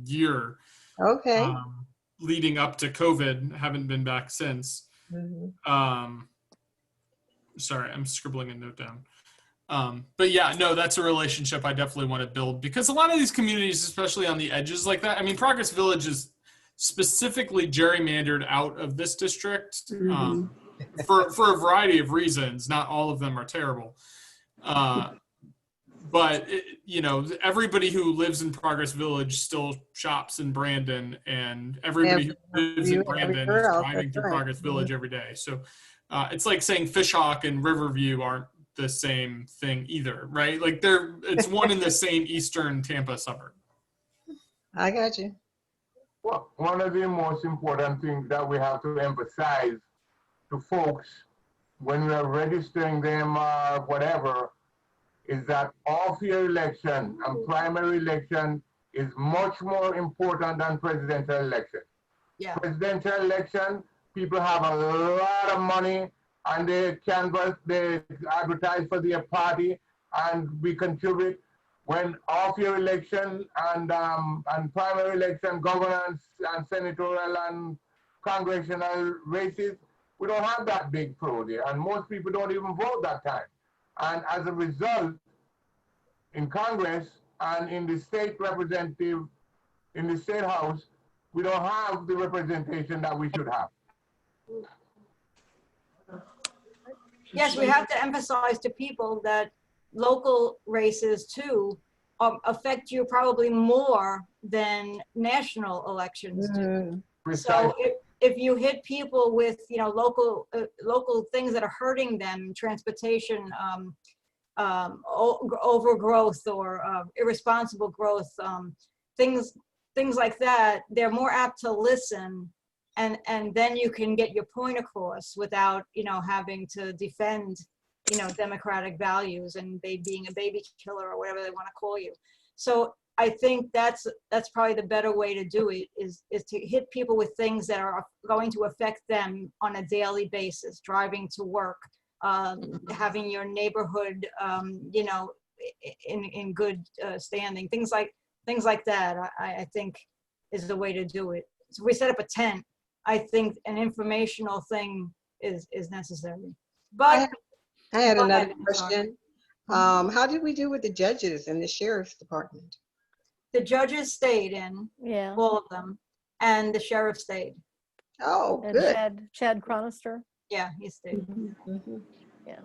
[SPEAKER 8] year.
[SPEAKER 3] Okay.
[SPEAKER 8] Leading up to COVID, haven't been back since. Sorry, I'm scribbling a note down. But yeah, no, that's a relationship I definitely want to build, because a lot of these communities, especially on the edges like that, Progress Village is specifically gerrymandered out of this district for a variety of reasons. Not all of them are terrible. But you know, everybody who lives in Progress Village still shops in Brandon, and everybody who lives in Brandon is driving through Progress Village every day. So it's like saying Fishhawk and Riverview aren't the same thing either, right? Like it's one in the same eastern Tampa suburb.
[SPEAKER 3] I got you.
[SPEAKER 15] Well, one of the most important things that we have to emphasize to folks when we are registering them or whatever is that off-year election and primary election is much more important than presidential election.
[SPEAKER 2] Yeah.
[SPEAKER 15] Presidential election, people have a lot of money and they canvass, they advertise for their party and we contribute. When off-year election and primary election, governance and senatorial and congressional races, we don't have that big pro there, and most people don't even vote that time. And as a result, in Congress and in the state representative, in the state house, we don't have the representation that we should have.
[SPEAKER 2] Yes, we have to emphasize to people that local races too affect you probably more than national elections do. So if you hit people with, you know, local things that are hurting them, transportation, overgrowth or irresponsible growth, things like that, they're more apt to listen, and then you can get your point across without, you know, having to defend, you know, democratic values and they being a baby killer or whatever they want to call you. So I think that's probably the better way to do it, is to hit people with things that are going to affect them on a daily basis, driving to work, having your neighborhood, you know, in good standing, things like that. I think is the way to do it. So we set up a tent. I think an informational thing is necessary. But
[SPEAKER 3] I had another question. How did we do with the judges in the sheriff's department?
[SPEAKER 2] The judges stayed in, all of them, and the sheriff stayed.
[SPEAKER 3] Oh,
[SPEAKER 5] and
[SPEAKER 3] good.
[SPEAKER 5] Chad Chronister.
[SPEAKER 2] Yeah, he stayed.
[SPEAKER 5] Yeah.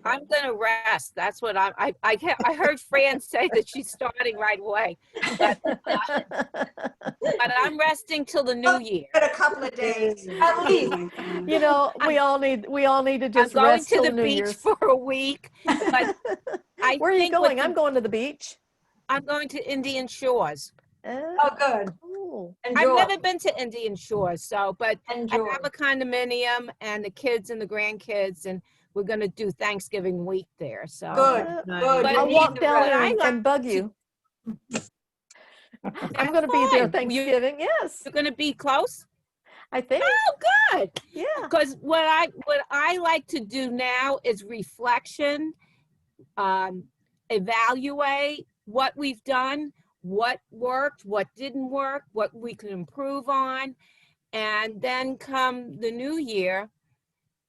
[SPEAKER 9] I'm gonna rest. That's what I heard Fran say that she's starting right away, but I'm resting till the new year.
[SPEAKER 4] In a couple of days.
[SPEAKER 2] At least.
[SPEAKER 5] You know, we all need to just
[SPEAKER 9] I'm going
[SPEAKER 5] rest
[SPEAKER 9] to
[SPEAKER 5] till
[SPEAKER 9] the
[SPEAKER 5] New
[SPEAKER 9] beach
[SPEAKER 5] Year's.
[SPEAKER 9] for a week. But
[SPEAKER 5] Where are you going? I'm going to the beach.
[SPEAKER 9] I'm going to Indian Shores.
[SPEAKER 2] Oh, good.
[SPEAKER 9] I've never been to Indian Shores, so but
[SPEAKER 2] Enjoy.
[SPEAKER 9] I have a condominium and the kids and the grandkids, and we're going to do Thanksgiving week there. So
[SPEAKER 2] Good.
[SPEAKER 9] But
[SPEAKER 5] I'll walk down there
[SPEAKER 9] I
[SPEAKER 5] and bug you. I'm going to be there Thanksgiving. Yes.
[SPEAKER 9] You're going to be close?
[SPEAKER 5] I think.
[SPEAKER 9] Oh, good.
[SPEAKER 5] Yeah.
[SPEAKER 9] Because what I like to do now is reflection, evaluate what we've done, what worked, what didn't work, what we could improve on, and then come the new year,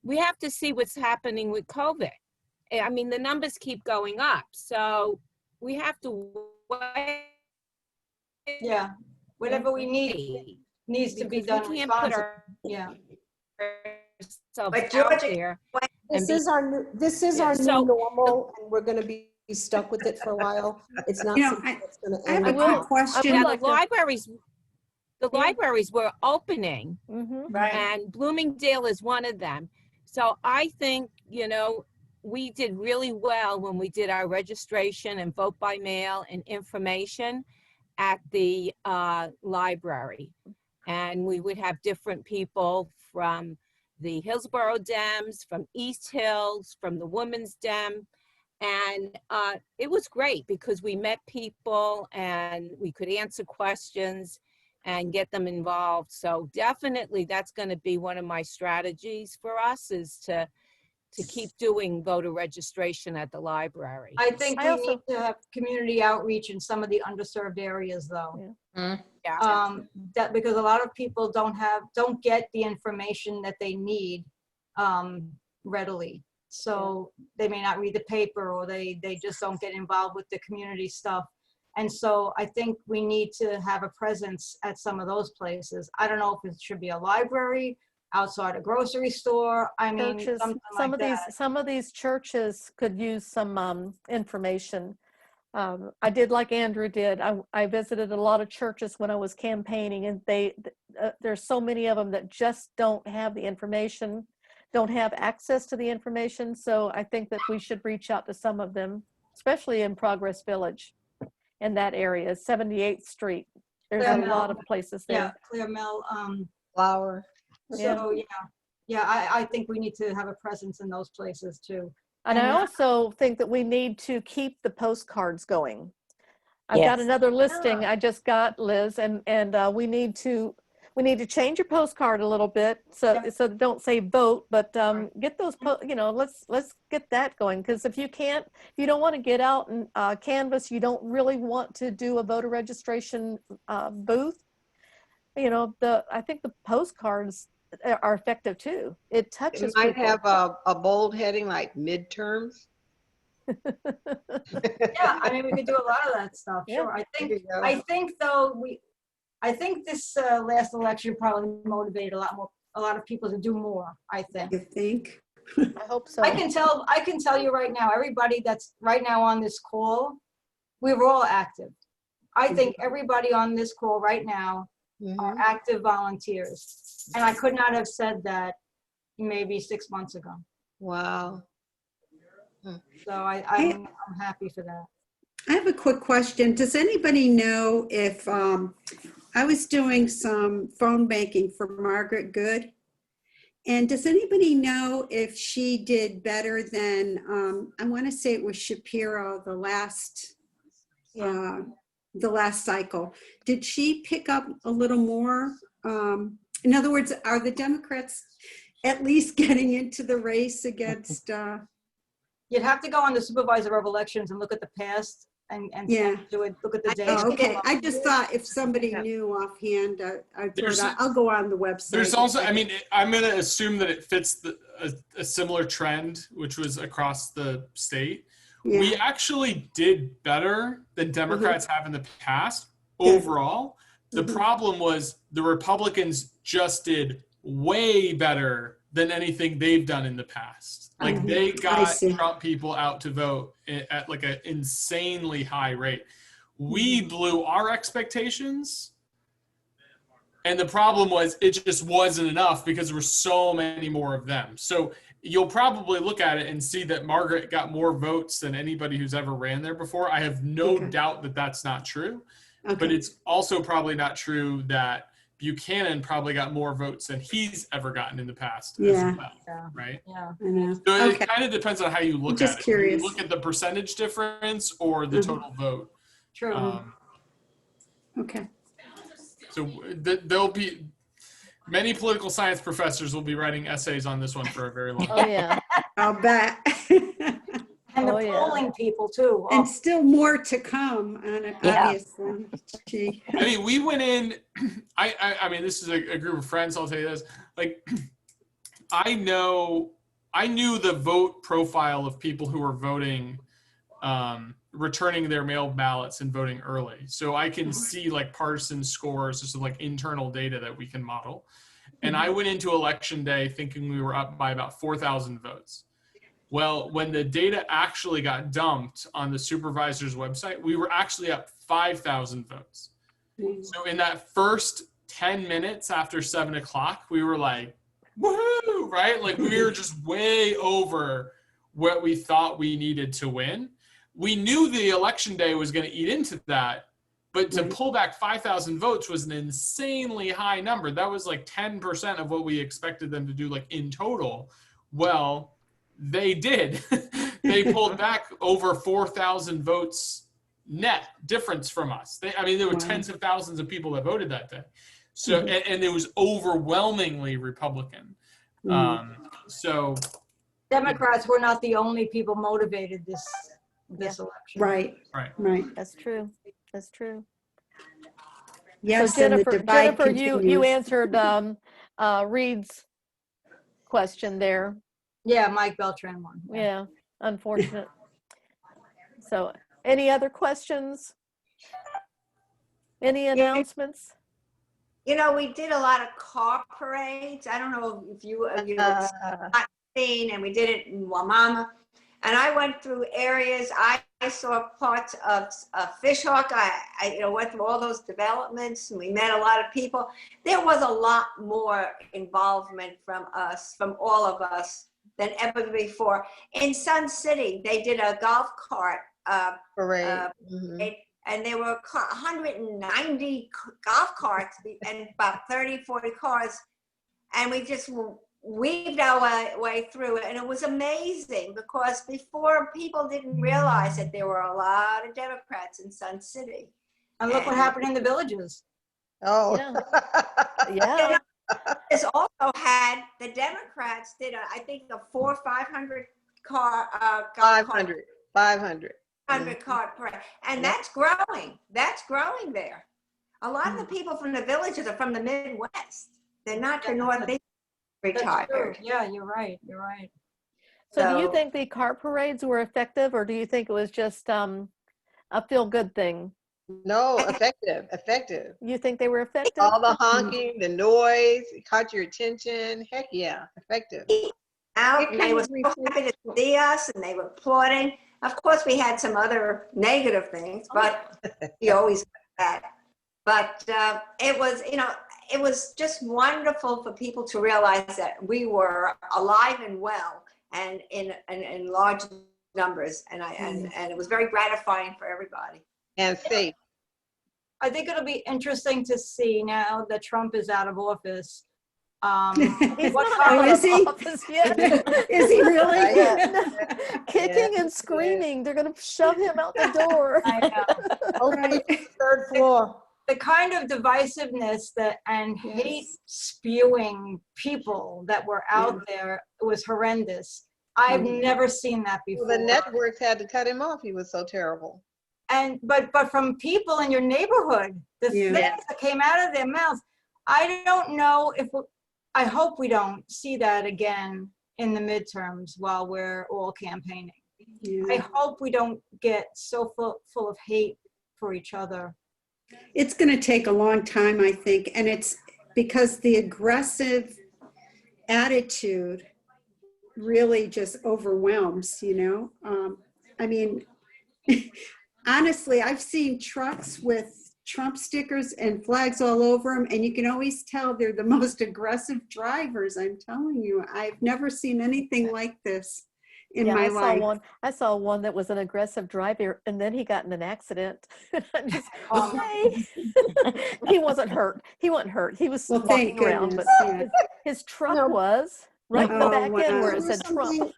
[SPEAKER 9] we have to see what's happening with COVID. I mean, the numbers keep going up, so we have to wait.
[SPEAKER 2] Yeah, whatever we need needs to be done responsibly. Yeah.
[SPEAKER 4] But Georgia,
[SPEAKER 6] This is our new normal, and we're going to be stuck with it for a while. It's not something that's going to end.
[SPEAKER 7] I have a quick question.
[SPEAKER 9] The libraries were opening,
[SPEAKER 2] Right.
[SPEAKER 9] and Bloomingdale is one of them. So I think, you know, we did really well when we did our registration and vote by mail and information at the library. And we would have different people from the Hillsborough Dems, from East Hills, from the Women's Dem. And it was great because we met people and we could answer questions and get them involved. So definitely that's going to be one of my strategies for us, is to keep doing voter registration at the library.
[SPEAKER 2] I think we need to have community outreach in some of the underserved areas, though. That because a lot of people don't get the information that they need readily. So they may not read the paper, or they just don't get involved with the community stuff. And so I think we need to have a presence at some of those places. I don't know if it should be a library outside a grocery store. I mean,
[SPEAKER 5] Churches,
[SPEAKER 2] something
[SPEAKER 5] some
[SPEAKER 2] like
[SPEAKER 5] of
[SPEAKER 2] that.
[SPEAKER 5] some of these churches could use some information. I did like Andrew did. I visited a lot of churches when I was campaigning, and there's so many of them that just don't have the information, don't have access to the information. So I think that we should reach out to some of them, especially in Progress Village, in that area, 78th Street. There's
[SPEAKER 2] Clear
[SPEAKER 5] a
[SPEAKER 2] Mill.
[SPEAKER 5] lot of places there.
[SPEAKER 2] Yeah, Clear Mill.
[SPEAKER 3] Flower.
[SPEAKER 2] So yeah, I think we need to have a presence in those places too.
[SPEAKER 5] And I also think that we need to keep the postcards going. I've got
[SPEAKER 14] Yes.
[SPEAKER 5] another listing I just got, Liz, and we need to change your postcard a little bit, so don't say vote, but get those let's get that going, because if you don't want to get out and canvas, you don't really want to do a voter registration booth. I think the postcards are effective too. It touches
[SPEAKER 3] It might
[SPEAKER 5] people.
[SPEAKER 3] have a bold heading like midterms.
[SPEAKER 2] Yeah, I mean, we could do a lot of that stuff.
[SPEAKER 5] Yeah.
[SPEAKER 2] Sure. I think though I think this last election probably motivated a lot of people to do more. I think.
[SPEAKER 7] You think?
[SPEAKER 5] I hope so.
[SPEAKER 2] I can tell you right now, everybody that's right now on this call, we were all active. I think everybody on this call right now are active volunteers. And I could not have said that maybe 6 months ago.
[SPEAKER 3] Wow.
[SPEAKER 2] So I'm happy for that.
[SPEAKER 7] I have a quick question. Does anybody know if I was doing some phone banking for Margaret Good? And does anybody know if she did better than, I want to say it was Shapiro, the last cycle? Did she pick up a little more? In other words, are the Democrats at least getting into the race against?
[SPEAKER 2] You'd have to go on the supervisor of elections and look at the past and look at the data.
[SPEAKER 7] Oh, okay. I just thought if somebody knew offhand, I'll go on the website.
[SPEAKER 8] There's also, I mean, I'm going to assume that it fits a similar trend, which was across the state.
[SPEAKER 7] Yeah.
[SPEAKER 8] We actually did better than Democrats have in the past overall. The problem was the Republicans just did way better than anything they've done in the past. Like they got Trump people out to vote at like an insanely high rate. We blew our expectations. And the problem was it just wasn't enough because there were so many more of them. So you'll probably look at it and see that Margaret got more votes than anybody who's ever ran there before. I have no doubt that that's not true. But it's also probably not true that Buchanan probably got more votes than he's ever gotten in the past as well, right?
[SPEAKER 2] Yeah.
[SPEAKER 7] I know.
[SPEAKER 8] So it kind of depends on how you look at it.
[SPEAKER 7] Curious.
[SPEAKER 8] You look at the percentage difference or the total vote.
[SPEAKER 2] True.
[SPEAKER 7] Okay.
[SPEAKER 8] So there'll be many political science professors will be writing essays on this one for a very long time.
[SPEAKER 5] Oh yeah.
[SPEAKER 7] I'll bet.
[SPEAKER 2] And the polling people too.
[SPEAKER 7] And still more to come on it, obviously. Gee.
[SPEAKER 8] I mean, we went in, I mean, this is a group of friends, I'll tell you this. Like, I knew the vote profile of people who were voting, returning their mail ballots and voting early. So I can see like partisan scores, just like internal data that we can model. And I went into election day thinking we were up by about 4,000 votes. Well, when the data actually got dumped on the supervisor's website, we were actually up 5,000 votes. So in that first 10 minutes after 7 o'clock, we were like, woohoo, right? Like we were just way over what we thought we needed to win. We knew the election day was going to eat into that, but to pull back 5,000 votes was an insanely high number. That was like 10% of what we expected them to do, like in total. Well, they did. They pulled back over 4,000 votes net difference from us. There were tens of thousands of people that voted that day. So, and it was overwhelmingly Republican. So
[SPEAKER 2] Democrats were not the only people motivated this election.
[SPEAKER 7] Right.
[SPEAKER 5] That's true. That's true.
[SPEAKER 7] Yes,
[SPEAKER 5] so
[SPEAKER 7] and the divide
[SPEAKER 5] Jennifer, you
[SPEAKER 7] continues.
[SPEAKER 5] answered Reed's question there.
[SPEAKER 2] Yeah, Mike Beltran one.
[SPEAKER 5] Yeah, unfortunate. So, any other questions? Any announcements?
[SPEAKER 4] You know, we did a lot of car parades. I don't know if you know, and we did it in Wamama. And I went through areas. I saw parts of Fishhawk. I you know, went through all those developments, and we met a lot of people. There was a lot more involvement from us, from all of us, than ever before. In Sun City, they did a golf cart
[SPEAKER 3] Parade.
[SPEAKER 4] and there were 190 golf carts and about 30, 40 cars. And we just weaved our way through it. And it was amazing because before, people didn't realize that there were a lot of Democrats in Sun City.
[SPEAKER 2] And look what happened in the villages.
[SPEAKER 3] Oh.
[SPEAKER 5] Yeah.
[SPEAKER 4] This also had, the Democrats did, I think, a 400 or 500 car, 500 car parade. And that's growing. That's growing there. A lot of the people from the villages are from the Midwest. They're not the Northeast retired.
[SPEAKER 2] Yeah, you're right. You're right.
[SPEAKER 5] So do you think the car parades were effective, or do you think it was just a feel-good thing?
[SPEAKER 3] No, effective.
[SPEAKER 5] You think they were effective?
[SPEAKER 3] All the honking, the noise, it caught your attention. Heck yeah, effective.
[SPEAKER 4] Out, and they were so happy to see us, and they were applauding. Of course, we had some other negative things, but we always had that. But it was, you know, it was just wonderful for people to realize that we were alive and well, and in large numbers, and it was very gratifying for everybody.
[SPEAKER 3] And safe.
[SPEAKER 2] I think it'll be interesting to see now that Trump is out of office.
[SPEAKER 5] He's
[SPEAKER 2] what
[SPEAKER 5] not
[SPEAKER 2] kind
[SPEAKER 5] out
[SPEAKER 2] of
[SPEAKER 5] of office yet.
[SPEAKER 7] Is he really?
[SPEAKER 5] Kicking and screaming. They're going to shove him out the door.
[SPEAKER 2] I know.
[SPEAKER 11] Third floor.
[SPEAKER 2] The kind of divisiveness and hate spewing people that were out there was horrendous. I've never seen that before.
[SPEAKER 3] Well, the networks had to cut him off. He was so terrible.
[SPEAKER 2] And but from people in your neighborhood, the things that came out of their mouths, I don't know if I hope we don't see that again in the midterms while we're all campaigning. I hope we don't get so full of hate for each other.
[SPEAKER 7] It's going to take a long time, I think, and it's because the aggressive attitude really just overwhelms, you know. I mean, honestly, I've seen trucks with Trump stickers and flags all over them, and you can always tell they're the most aggressive drivers. I'm telling you, I've never seen anything like this in my life.
[SPEAKER 5] I saw one that was an aggressive driver, and then he got in an accident. I'm just, okay. He wasn't hurt. He wasn't hurt. He was walking around, but his truck was right in the back end where it said Trump.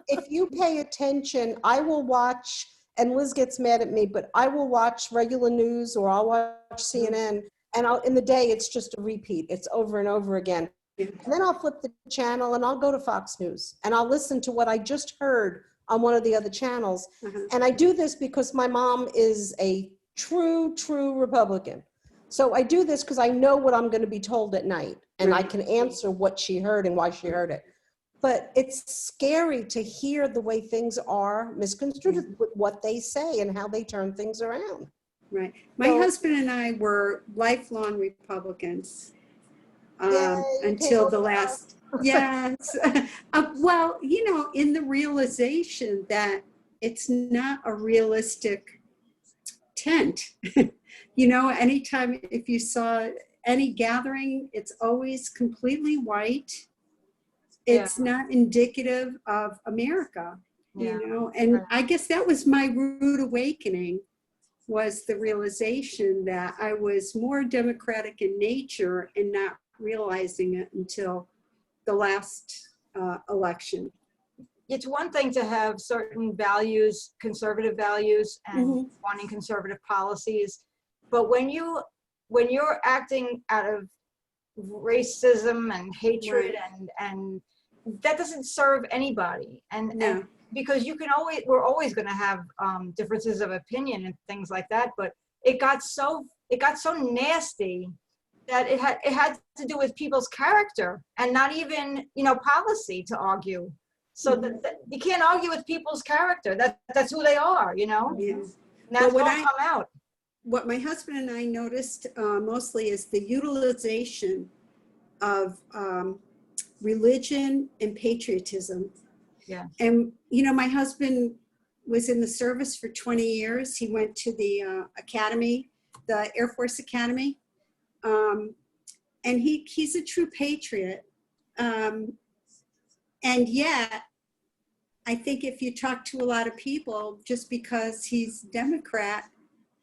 [SPEAKER 6] If you pay attention, I will watch. And Liz gets mad at me, but I will watch regular news or I'll watch CNN, and in the day it's just a repeat. It's over and over again. And then I'll flip the channel and I'll go to Fox News and I'll listen to what I just heard on one of the other channels. And I do this because my mom is a true Republican. So I do this because I know what I'm going to be told at night, and I can answer what she heard and why she heard it. But it's scary to hear the way things are misconstrued with what they say and how they turn things around.
[SPEAKER 7] Right. My husband and I were lifelong Republicans until the last, well, you know, in the realization that it's not a realistic tent. You know, anytime if you saw any gathering, it's always completely white. It's not indicative of America, you know, and I guess that was my rude awakening, was the realization that I was more democratic in nature and not realizing it until the last election.
[SPEAKER 2] It's one thing to have certain values, conservative values, and wanting conservative policies, but when you're acting out of racism and hatred and that doesn't serve anybody, and because we're always going to have differences of opinion and things like that, but it got so nasty that it had to do with people's character and not even, you know, policy to argue. So that you can't argue with people's character. That's who they are, you know. Now it's all come out.
[SPEAKER 7] what my husband and I noticed mostly is the utilization of religion and patriotism.
[SPEAKER 2] Yeah.
[SPEAKER 7] And, you know, my husband was in the service for 20 years. He went to the academy, the Air Force Academy. And he's a true patriot. And yet, I think if you talk to a lot of people, just because he's Democrat,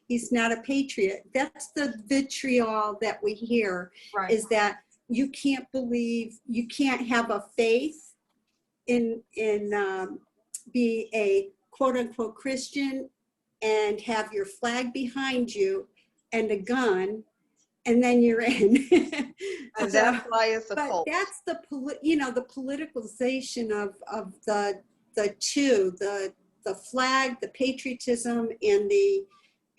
[SPEAKER 7] he's not a patriot. That's the vitriol that we hear,
[SPEAKER 2] Right.
[SPEAKER 7] is that you can't believe, you can't have a faith in be a quote unquote Christian and have your flag behind you and a gun, and then you're in.
[SPEAKER 3] And that's why it's a
[SPEAKER 7] but
[SPEAKER 3] cult.
[SPEAKER 7] that's the you know, the politicalization of the two, the flag, the patriotism,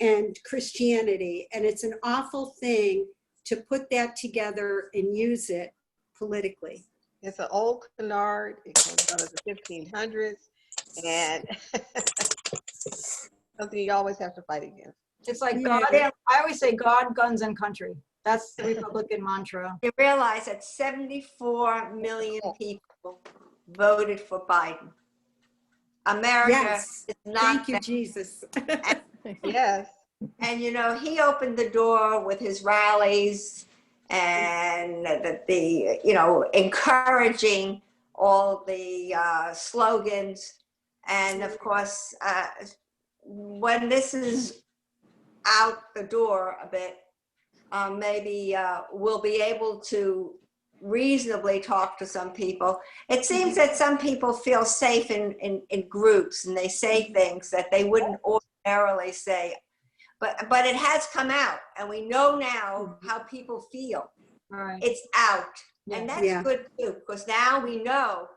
[SPEAKER 7] and Christianity. And it's an awful thing to put that together and use it politically.
[SPEAKER 3] It's an old canard. It comes out of the 1500s, and something you always have to fight against.
[SPEAKER 2] It's like
[SPEAKER 7] Yeah.
[SPEAKER 2] God, I always say God, guns, and country. That's the Republican mantra.
[SPEAKER 4] You realize that 74 million people voted for Biden. America
[SPEAKER 7] Yes.
[SPEAKER 4] is not.
[SPEAKER 7] Thank you, Jesus.
[SPEAKER 3] Yes.
[SPEAKER 4] And you know, he opened the door with his rallies and the you know, encouraging all the slogans. And of course, when this is out the door a bit, maybe we'll be able to reasonably talk to some people. It seems that some people feel safe in groups, and they say things that they wouldn't ordinarily say. But it has come out, and we know now how people feel.
[SPEAKER 2] Right.
[SPEAKER 4] It's out, and that's
[SPEAKER 7] Yeah.
[SPEAKER 4] good too, because now we know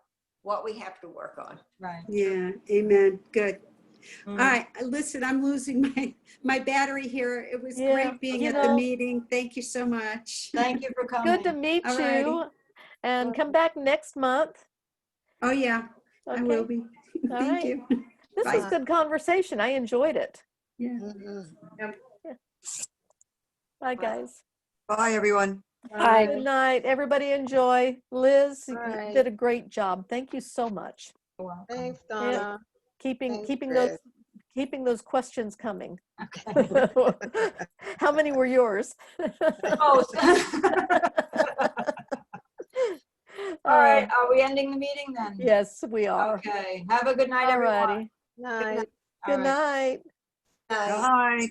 [SPEAKER 4] what we have to work on.
[SPEAKER 2] Right.
[SPEAKER 7] Yeah, amen. Good.
[SPEAKER 4] Mm.
[SPEAKER 7] All right, listen, I'm losing my battery here. It was
[SPEAKER 5] Yeah,
[SPEAKER 7] great being
[SPEAKER 5] you
[SPEAKER 7] at the
[SPEAKER 5] know-
[SPEAKER 7] meeting. Thank you so much.
[SPEAKER 2] Thank you for coming.
[SPEAKER 5] Good to meet
[SPEAKER 7] All
[SPEAKER 5] you.
[SPEAKER 7] righty.
[SPEAKER 5] And come back next month.
[SPEAKER 7] Oh, yeah, I will
[SPEAKER 5] Okay.
[SPEAKER 7] be.
[SPEAKER 5] All
[SPEAKER 7] Thank
[SPEAKER 5] right.
[SPEAKER 7] you.
[SPEAKER 5] This
[SPEAKER 7] Bye.
[SPEAKER 5] was good conversation. I enjoyed it.
[SPEAKER 7] Yeah.
[SPEAKER 5] Bye, guys.
[SPEAKER 11] Bye, everyone.
[SPEAKER 14] Hi.
[SPEAKER 5] Good night. Everybody enjoy. Liz, you
[SPEAKER 3] Right.
[SPEAKER 5] did a great job. Thank you so much.
[SPEAKER 2] You're welcome.
[SPEAKER 3] Thanks, Donna. Thanks,
[SPEAKER 5] Keeping those questions coming.
[SPEAKER 2] Okay.
[SPEAKER 5] How many were yours?
[SPEAKER 2] Oh, all right. Are we ending the meeting then?
[SPEAKER 5] Yes, we are.
[SPEAKER 2] Okay. Have a good night,
[SPEAKER 5] All
[SPEAKER 2] everyone.
[SPEAKER 5] righty.
[SPEAKER 3] Night.
[SPEAKER 5] Good night.
[SPEAKER 11] Bye.